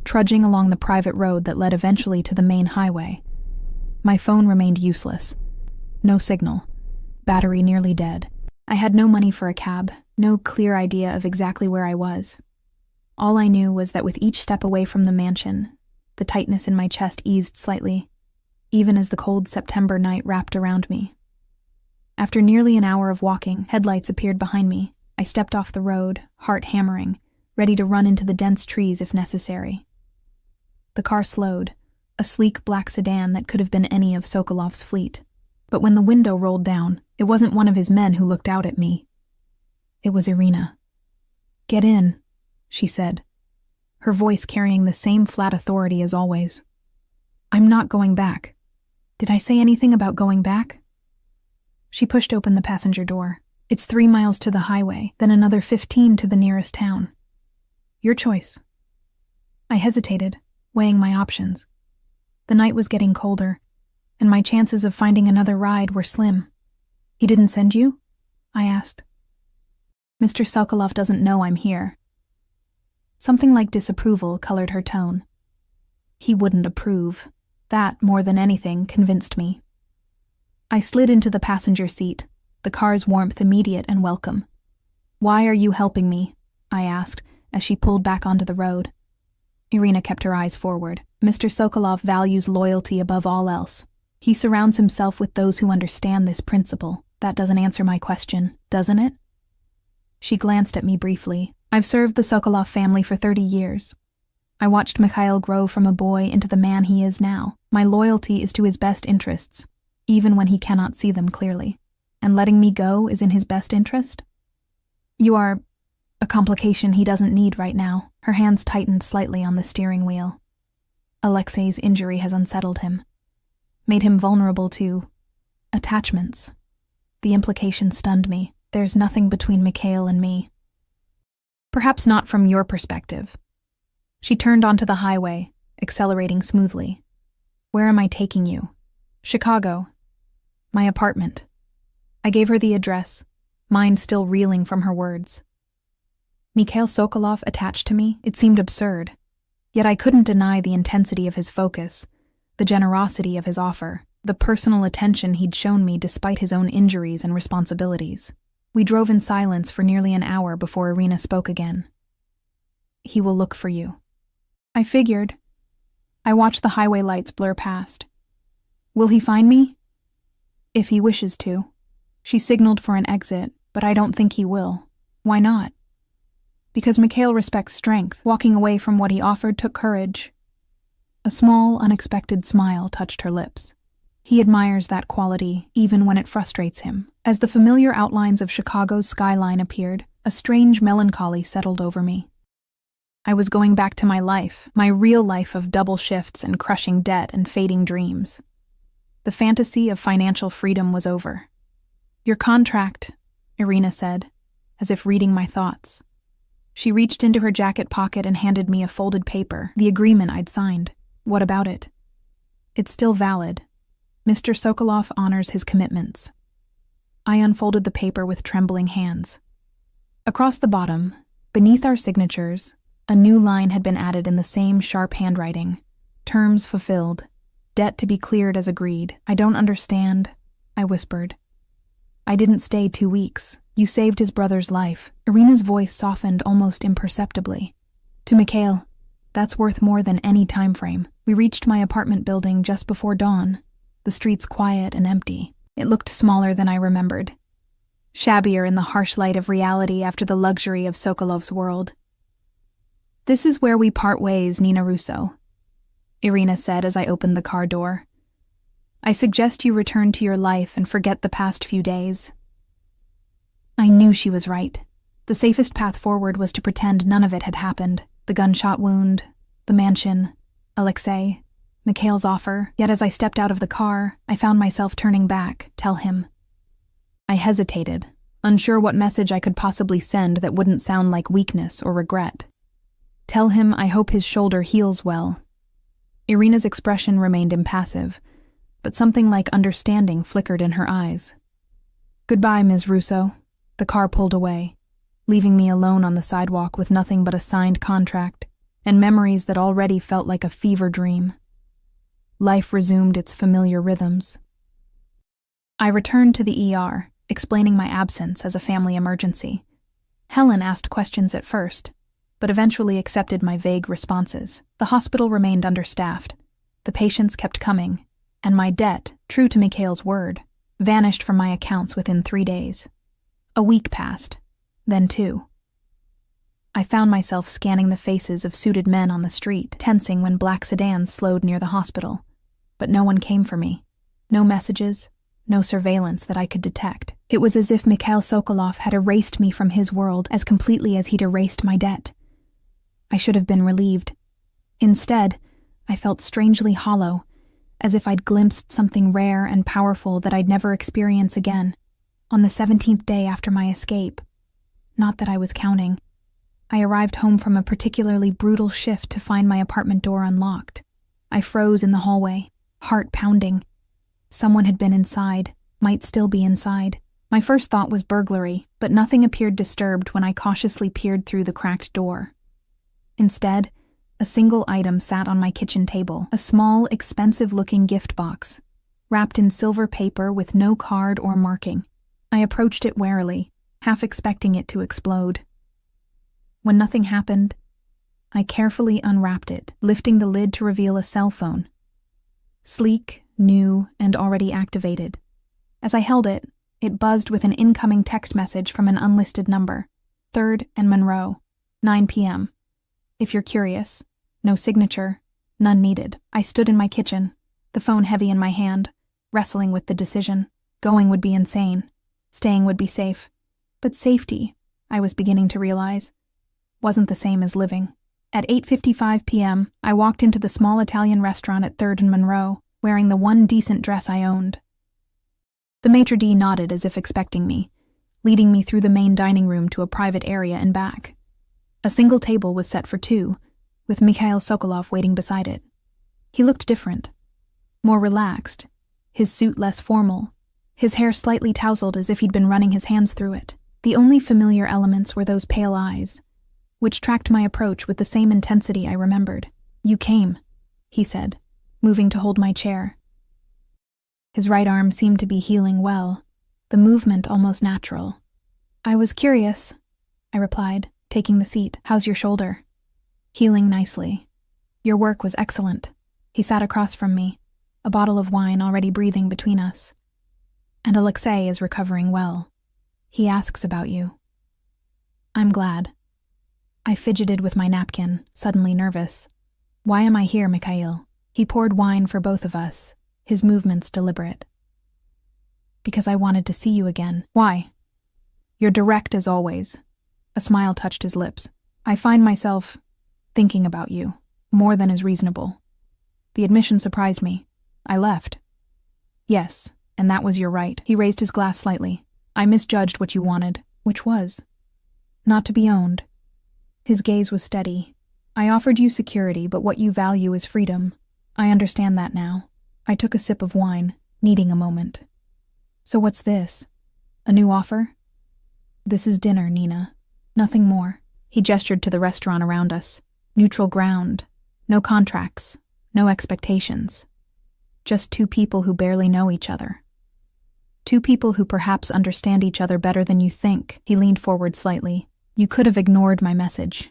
trudging along the private road that led eventually to the main highway. My phone remained useless. No signal. Battery nearly dead. I had no money for a cab, no clear idea of exactly where I was. All I knew was that with each step away from the mansion, the tightness in my chest eased slightly, even as the cold September night wrapped around me. After nearly an hour of walking, headlights appeared behind me. I stepped off the road, heart hammering, ready to run into the dense trees if necessary. The car slowed, a sleek black sedan that could have been any of Sokolov's fleet. But when the window rolled down, it wasn't one of his men who looked out at me. It was Irina. "Get in," she said, her voice carrying the same flat authority as always. "I'm not going back. Did I say anything about going back?" She pushed open the passenger door. "It's 3 miles to the highway, then another 15 to the nearest town. Your choice." I hesitated, weighing my options. The night was getting colder, and my chances of finding another ride were slim. "He didn't send you?" I asked. "Mr. Sokolov doesn't know I'm here." Something like disapproval colored her tone. He wouldn't approve. That, more than anything, convinced me. I slid into the passenger seat, the car's warmth immediate and welcome. "Why are you helping me?" I asked, as she pulled back onto the road. Irina kept her eyes forward. "Mr. Sokolov values loyalty above all else. He surrounds himself with those who understand this principle. That doesn't answer my question, doesn't it?" She glanced at me briefly. "I've served the Sokolov family for 30 years. I watched Mikhail grow from a boy into the man he is now. My loyalty is to his best interests, even when he cannot see them clearly. And letting me go is in his best interest? You are a complication he doesn't need right now." Her hands tightened slightly on the steering wheel. "Alexei's injury has unsettled him, made him vulnerable to attachments." The implication stunned me. There's nothing between Mikhail and me. "Perhaps not from your perspective." She turned onto the highway, accelerating smoothly. "Where am I taking you?" "Chicago. My apartment." I gave her the address, mind still reeling from her words. Mikhail Sokolov attached to me? It seemed absurd. Yet I couldn't deny the intensity of his focus, the generosity of his offer, the personal attention he'd shown me despite his own injuries and responsibilities. We drove in silence for nearly an hour before Irina spoke again. "He will look for you." I figured. I watched the highway lights blur past. "Will he find me?" "If he wishes to." She signaled for an exit, but I don't think he will. Why not? Because Mikhail respects strength. Walking away from what he offered took courage. A small, unexpected smile touched her lips. He admires that quality, even when it frustrates him. As the familiar outlines of Chicago's skyline appeared, a strange melancholy settled over me. I was going back to my life, my real life of double shifts and crushing debt and fading dreams. The fantasy of financial freedom was over. "Your contract," Irina said, as if reading my thoughts. She reached into her jacket pocket and handed me a folded paper, the agreement I'd signed. What about it? It's still valid. Mr. Sokolov honors his commitments. I unfolded the paper with trembling hands. Across the bottom, beneath our signatures, a new line had been added in the same sharp handwriting. Terms fulfilled. Debt to be cleared as agreed. I don't understand, I whispered. I didn't stay 2 weeks. You saved his brother's life. Irina's voice softened almost imperceptibly. To Mikhail, that's worth more than any time frame. We reached my apartment building just before dawn, the streets quiet and empty. It looked smaller than I remembered. Shabbier in the harsh light of reality after the luxury of Sokolov's world. This is where we part ways, Nina Russo, Irina said as I opened the car door. I suggest you return to your life and forget the past few days. I knew she was right. The safest path forward was to pretend none of it had happened. The gunshot wound, the mansion, Alexei, Mikhail's offer. Yet as I stepped out of the car, I found myself turning back, tell him. I hesitated, unsure what message I could possibly send that wouldn't sound like weakness or regret. Tell him I hope his shoulder heals well. Irina's expression remained impassive, but something like understanding flickered in her eyes. Goodbye, Ms. Russo. The car pulled away, leaving me alone on the sidewalk with nothing but a signed contract and memories that already felt like a fever dream. Life resumed its familiar rhythms. I returned to the ER, explaining my absence as a family emergency. Helen asked questions at first, but eventually accepted my vague responses. The hospital remained understaffed. The patients kept coming, and my debt, true to Mikhail's word, vanished from my accounts within 3 days. A week passed, then 2. I found myself scanning the faces of suited men on the street, tensing when black sedans slowed near the hospital. But no one came for me. No messages, no surveillance that I could detect. It was as if Mikhail Sokolov had erased me from his world as completely as he'd erased my debt. I should have been relieved. Instead, I felt strangely hollow, as if I'd glimpsed something rare and powerful that I'd never experience again. On the 17th day after my escape, not that I was counting, I arrived home from a particularly brutal shift to find my apartment door unlocked. I froze in the hallway, heart pounding. Someone had been inside, might still be inside. My first thought was burglary, but nothing appeared disturbed when I cautiously peered through the cracked door. Instead, a single item sat on my kitchen table, a small, expensive-looking gift box, wrapped in silver paper with no card or marking. I approached it warily, half expecting it to explode. When nothing happened, I carefully unwrapped it, lifting the lid to reveal a cell phone. Sleek, new, and already activated. As I held it, it buzzed with an incoming text message from an unlisted number. 3rd and Monroe, 9 p.m. If you're curious, no signature, none needed. I stood in my kitchen, the phone heavy in my hand, wrestling with the decision. Going would be insane. Staying would be safe. But safety, I was beginning to realize, wasn't the same as living. At 8:55 p.m., I walked into the small Italian restaurant at 3rd and Monroe, wearing the one decent dress I owned. The maitre d' nodded as if expecting me, leading me through the main dining room to a private area and back. A single table was set for 2, with Mikhail Sokolov waiting beside it. He looked different, more relaxed, his suit less formal, his hair slightly tousled as if he'd been running his hands through it. The only familiar elements were those pale eyes, which tracked my approach with the same intensity I remembered. You came, he said, moving to hold my chair. His right arm seemed to be healing well, the movement almost natural. I was curious, I replied, taking the seat. How's your shoulder? Healing nicely. Your work was excellent. He sat across from me, a bottle of wine already breathing between us. And Alexei is recovering well. He asks about you. I'm glad. I fidgeted with my napkin, suddenly nervous. Why am I here, Mikhail? He poured wine for both of us, his movements deliberate. Because I wanted to see you again. Why? You're direct as always. A smile touched his lips. I find myself thinking about you, more than is reasonable. The admission surprised me. I left. Yes, and that was your right. He raised his glass slightly. I misjudged what you wanted, which was not to be owned. His gaze was steady. I offered you security, but what you value is freedom. I understand that now. I took a sip of wine, needing a moment. So what's this? A new offer? This is dinner, Nina. Nothing more. He gestured to the restaurant around us. Neutral ground. No contracts. No expectations. Just two people who barely know each other. Two people who perhaps understand each other better than you think. He leaned forward slightly. You could have ignored my message.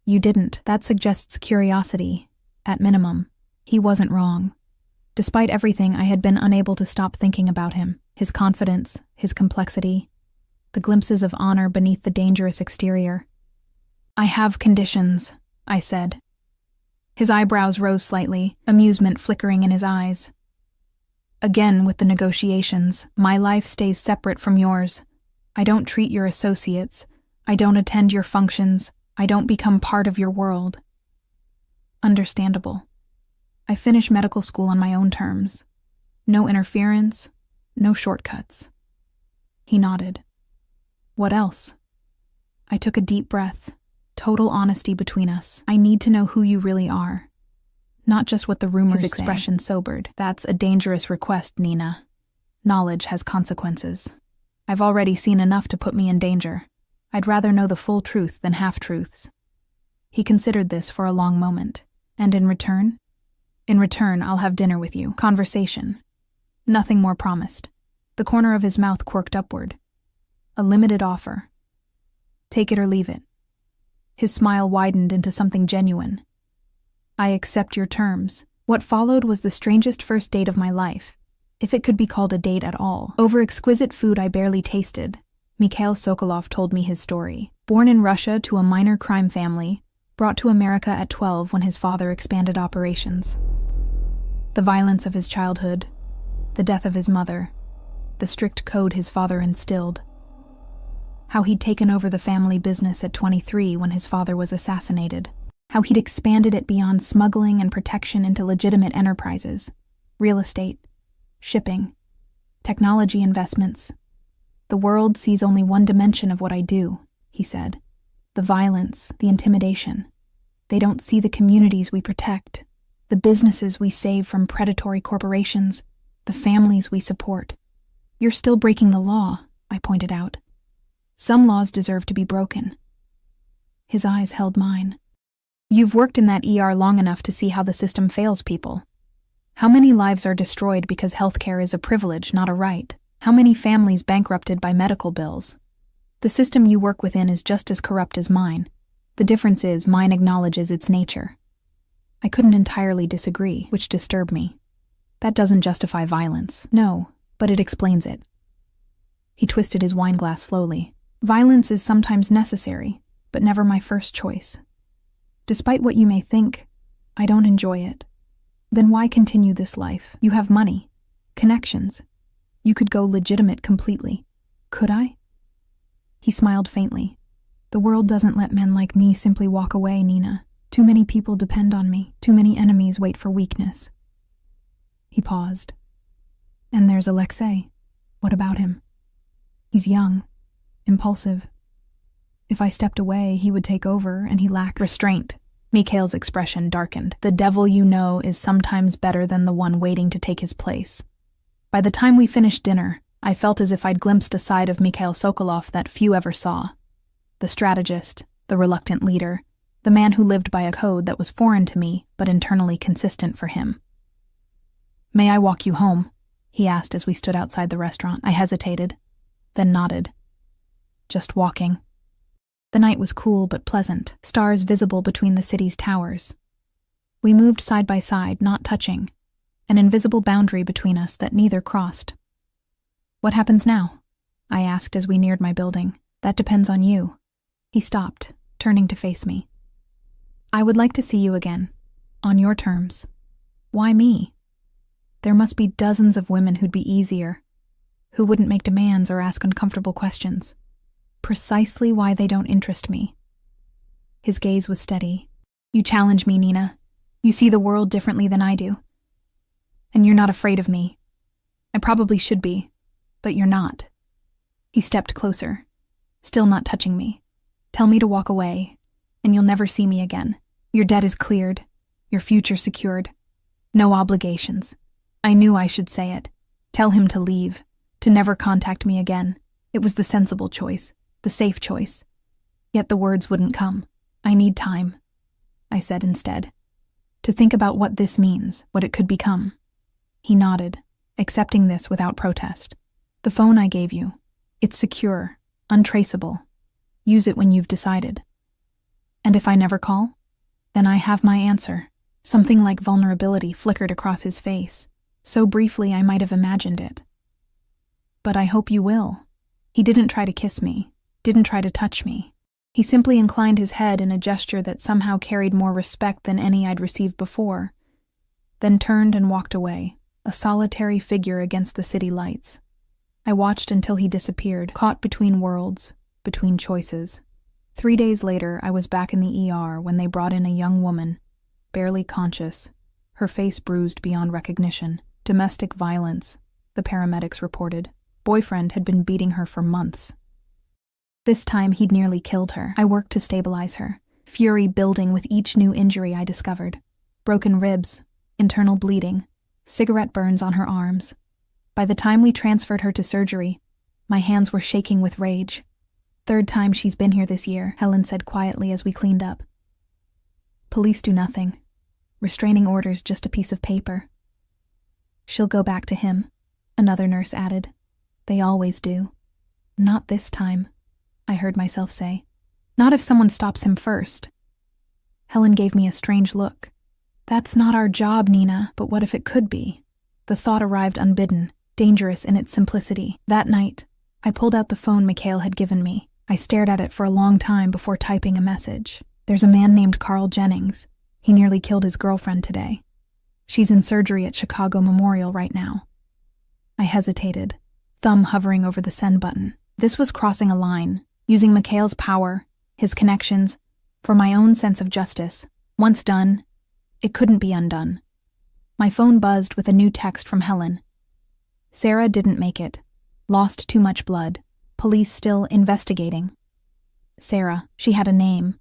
You didn't. That suggests curiosity. At minimum. He wasn't wrong. Despite everything, I had been unable to stop thinking about him. His confidence, his complexity, the glimpses of honor beneath the dangerous exterior. I have conditions, I said. His eyebrows rose slightly, amusement flickering in his eyes. Again with the negotiations, my life stays separate from yours. I don't treat your associates. I don't attend your functions. I don't become part of your world. Understandable. I finish medical school on my own terms. No interference, no shortcuts. He nodded. What else? I took a deep breath. Total honesty between us. I need to know who you really are. Not just what the rumors say. His expression sobered. That's a dangerous request, Nina. Knowledge has consequences. I've already seen enough to put me in danger. I'd rather know the full truth than half-truths. He considered this for a long moment. And in return? In return, I'll have dinner with you. Conversation. Nothing more promised. The corner of his mouth quirked upward. A limited offer. Take it or leave it. His smile widened into something genuine. I accept your terms. What followed was the strangest first date of my life, if it could be called a date at all. Over exquisite food I barely tasted, Mikhail Sokolov told me his story. Born in Russia to a minor crime family, brought to America at 12 when his father expanded operations. The violence of his childhood, the death of his mother, the strict code his father instilled. How he'd taken over the family business at 23 when his father was assassinated. How he'd expanded it beyond smuggling and protection into legitimate enterprises, real estate, shipping, technology investments. The world sees only one dimension of what I do, he said. The violence, the intimidation. They don't see the communities we protect, the businesses we save from predatory corporations, the families we support. You're still breaking the law, I pointed out. Some laws deserve to be broken. His eyes held mine. You've worked in that ER long enough to see how the system fails people. How many lives are destroyed because healthcare is a privilege, not a right? How many families bankrupted by medical bills? The system you work within is just as corrupt as mine. The difference is mine acknowledges its nature. I couldn't entirely disagree, which disturbed me. That doesn't justify violence. No, but it explains it. He twisted his wine glass slowly. Violence is sometimes necessary, but never my first choice. Despite what you may think, I don't enjoy it. Then why continue this life? You have money, connections. You could go legitimate completely. Could I? He smiled faintly. The world doesn't let men like me simply walk away, Nina. Too many people depend on me. Too many enemies wait for weakness. He paused. And there's Alexei. What about him? He's young, impulsive. If I stepped away, he would take over, and he lacks restraint. Mikhail's expression darkened. The devil you know is sometimes better than the one waiting to take his place. By the time we finished dinner, I felt as if I'd glimpsed a side of Mikhail Sokolov that few ever saw. The strategist, the reluctant leader, the man who lived by a code that was foreign to me, but internally consistent for him. May I walk you home? He asked as we stood outside the restaurant. I hesitated, then nodded. Just walking. The night was cool but pleasant, stars visible between the city's towers. We moved side by side, not touching, an invisible boundary between us that neither crossed. What happens now? I asked as we neared my building. That depends on you. He stopped, turning to face me. I would like to see you again, on your terms. Why me? There must be dozens of women who'd be easier, who wouldn't make demands or ask uncomfortable questions. Precisely why they don't interest me. His gaze was steady. You challenge me, Nina. You see the world differently than I do. And you're not afraid of me. I probably should be, but you're not. He stepped closer, still not touching me. Tell me to walk away, and you'll never see me again. Your debt is cleared, your future secured. No obligations. I knew I should say it. Tell him to leave, to never contact me again. It was the sensible choice, the safe choice. Yet the words wouldn't come. I need time, I said instead, to think about what this means, what it could become. He nodded, accepting this without protest. The phone I gave you, it's secure, untraceable. Use it when you've decided. And if I never call, then I have my answer. Something like vulnerability flickered across his face. So briefly I might have imagined it. But I hope you will. He didn't try to kiss me, didn't try to touch me. He simply inclined his head in a gesture that somehow carried more respect than any I'd received before, then turned and walked away, a solitary figure against the city lights. I watched until he disappeared, caught between worlds, between choices. 3 days later, I was back in the ER when they brought in a young woman, barely conscious, her face bruised beyond recognition. Domestic violence, the paramedics reported. Boyfriend had been beating her for months. This time he'd nearly killed her. I worked to stabilize her, fury building with each new injury I discovered. Broken ribs, internal bleeding, cigarette burns on her arms. By the time we transferred her to surgery, my hands were shaking with rage. 3rd time she's been here this year, Helen said quietly as we cleaned up. Police do nothing. Restraining orders just a piece of paper. She'll go back to him, another nurse added. They always do. Not this time, I heard myself say. Not if someone stops him first. Helen gave me a strange look. That's not our job, Nina, but what if it could be? The thought arrived unbidden, dangerous in its simplicity. That night, I pulled out the phone Mikhail had given me. I stared at it for a long time before typing a message. There's a man named Carl Jennings. He nearly killed his girlfriend today. She's in surgery at Chicago Memorial right now. I hesitated, thumb hovering over the send button. This was crossing a line, using Mikhail's power, his connections, for my own sense of justice. Once done, it couldn't be undone. My phone buzzed with a new text from Helen. Sarah didn't make it. Lost too much blood. Police still investigating. Sarah, she had a name.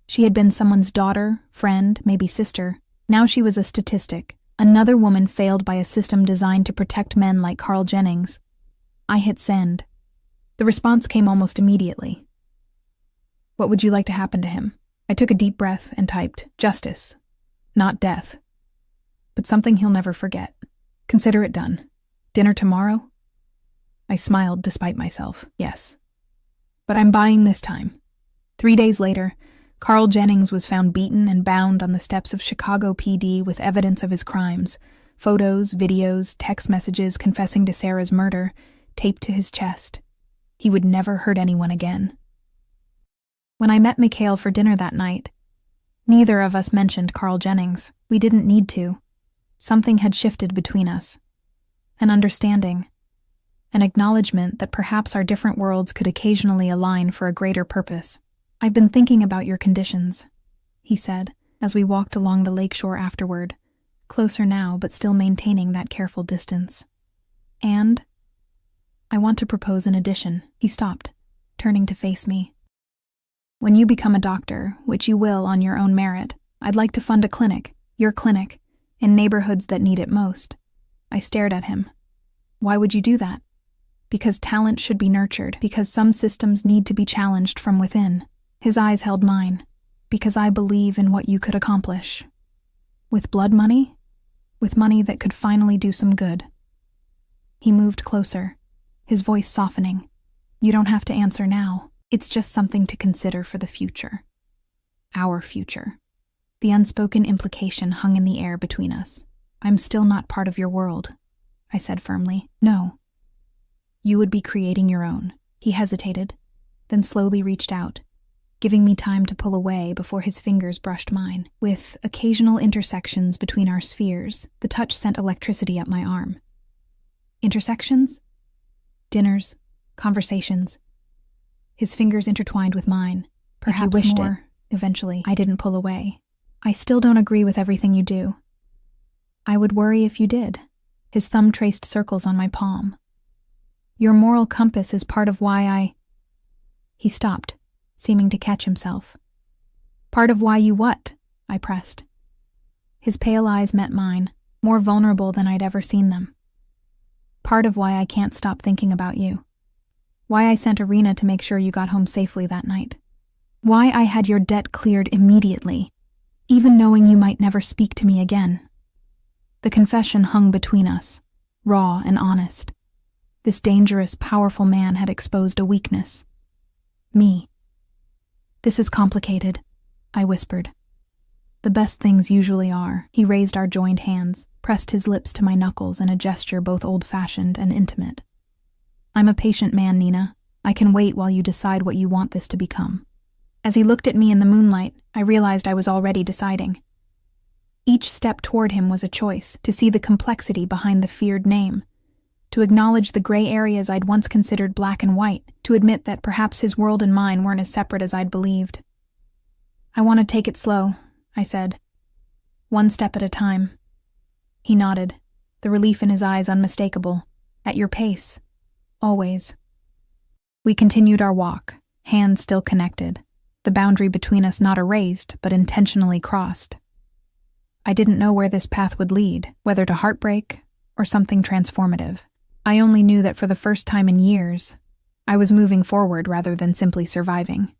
She had been someone's daughter, friend, maybe sister. Now she was a statistic. Another woman failed by a system designed to protect men like Carl Jennings. I hit send. The response came almost immediately. What would you like to happen to him? I took a deep breath and typed, justice. Not death. But something he'll never forget. Consider it done. Dinner tomorrow? I smiled despite myself. Yes. But I'm buying this time. 3 days later, Carl Jennings was found beaten and bound on the steps of Chicago PD with evidence of his crimes. Photos, videos, text messages confessing to Sarah's murder, taped to his chest. He would never hurt anyone again. When I met Mikhail for dinner that night, neither of us mentioned Carl Jennings. We didn't need to. Something had shifted between us. An understanding. An acknowledgement that perhaps our different worlds could occasionally align for a greater purpose. I've been thinking about your conditions, he said, as we walked along the lakeshore afterward, closer now but still maintaining that careful distance. And I want to propose an addition. He stopped, turning to face me. When you become a doctor, which you will on your own merit, I'd like to fund a clinic, your clinic, in neighborhoods that need it most. I stared at him. Why would you do that? Because talent should be nurtured, because some systems need to be challenged from within. His eyes held mine, because I believe in what you could accomplish. With blood money? With money that could finally do some good. He moved closer, his voice softening. You don't have to answer now. It's just something to consider for the future. Our future. The unspoken implication hung in the air between us. I'm still not part of your world, I said firmly. No. You would be creating your own. He hesitated, then slowly reached out, giving me time to pull away before his fingers brushed mine. With occasional intersections between our spheres, the touch sent electricity up my arm. Intersections? Dinners, conversations. His fingers intertwined with mine. Perhaps wished more. Eventually, I didn't pull away. I still don't agree with everything you do. I would worry if you did. His thumb traced circles on my palm. Your moral compass is part of why I—" He stopped, seeming to catch himself. "Part of why you what?" I pressed. His pale eyes met mine, more vulnerable than I'd ever seen them. "Part of why I can't stop thinking about you. Why I sent Irina to make sure you got home safely that night. Why I had your debt cleared immediately, even knowing you might never speak to me again." The confession hung between us, raw and honest. This dangerous, powerful man had exposed a weakness. Me. "This is complicated," I whispered. "The best things usually are." He raised our joined hands, pressed his lips to my knuckles in a gesture both old-fashioned and intimate. "I'm a patient man, Nina. I can wait while you decide what you want this to become." As he looked at me in the moonlight, I realized I was already deciding. Each step toward him was a choice, to see the complexity behind the feared name, to acknowledge the gray areas I'd once considered black and white, to admit that perhaps his world and mine weren't as separate as I'd believed. "I want to take it slow," I said. "One step at a time." He nodded, the relief in his eyes unmistakable. "At your pace. Always." We continued our walk, hands still connected, the boundary between us not erased, but intentionally crossed. I didn't know where this path would lead, whether to heartbreak or something transformative. I only knew that for the first time in years, I was moving forward rather than simply surviving.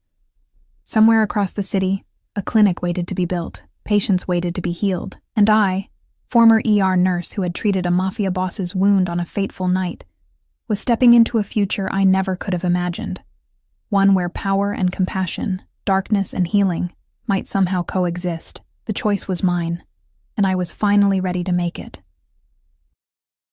Somewhere across the city, a clinic waited to be built, patients waited to be healed, and I, former ER nurse who had treated a Mafia boss's wound on a fateful night, was stepping into a future I never could have imagined. One where power and compassion, darkness and healing, might somehow coexist. The choice was mine, and I was finally ready to make it.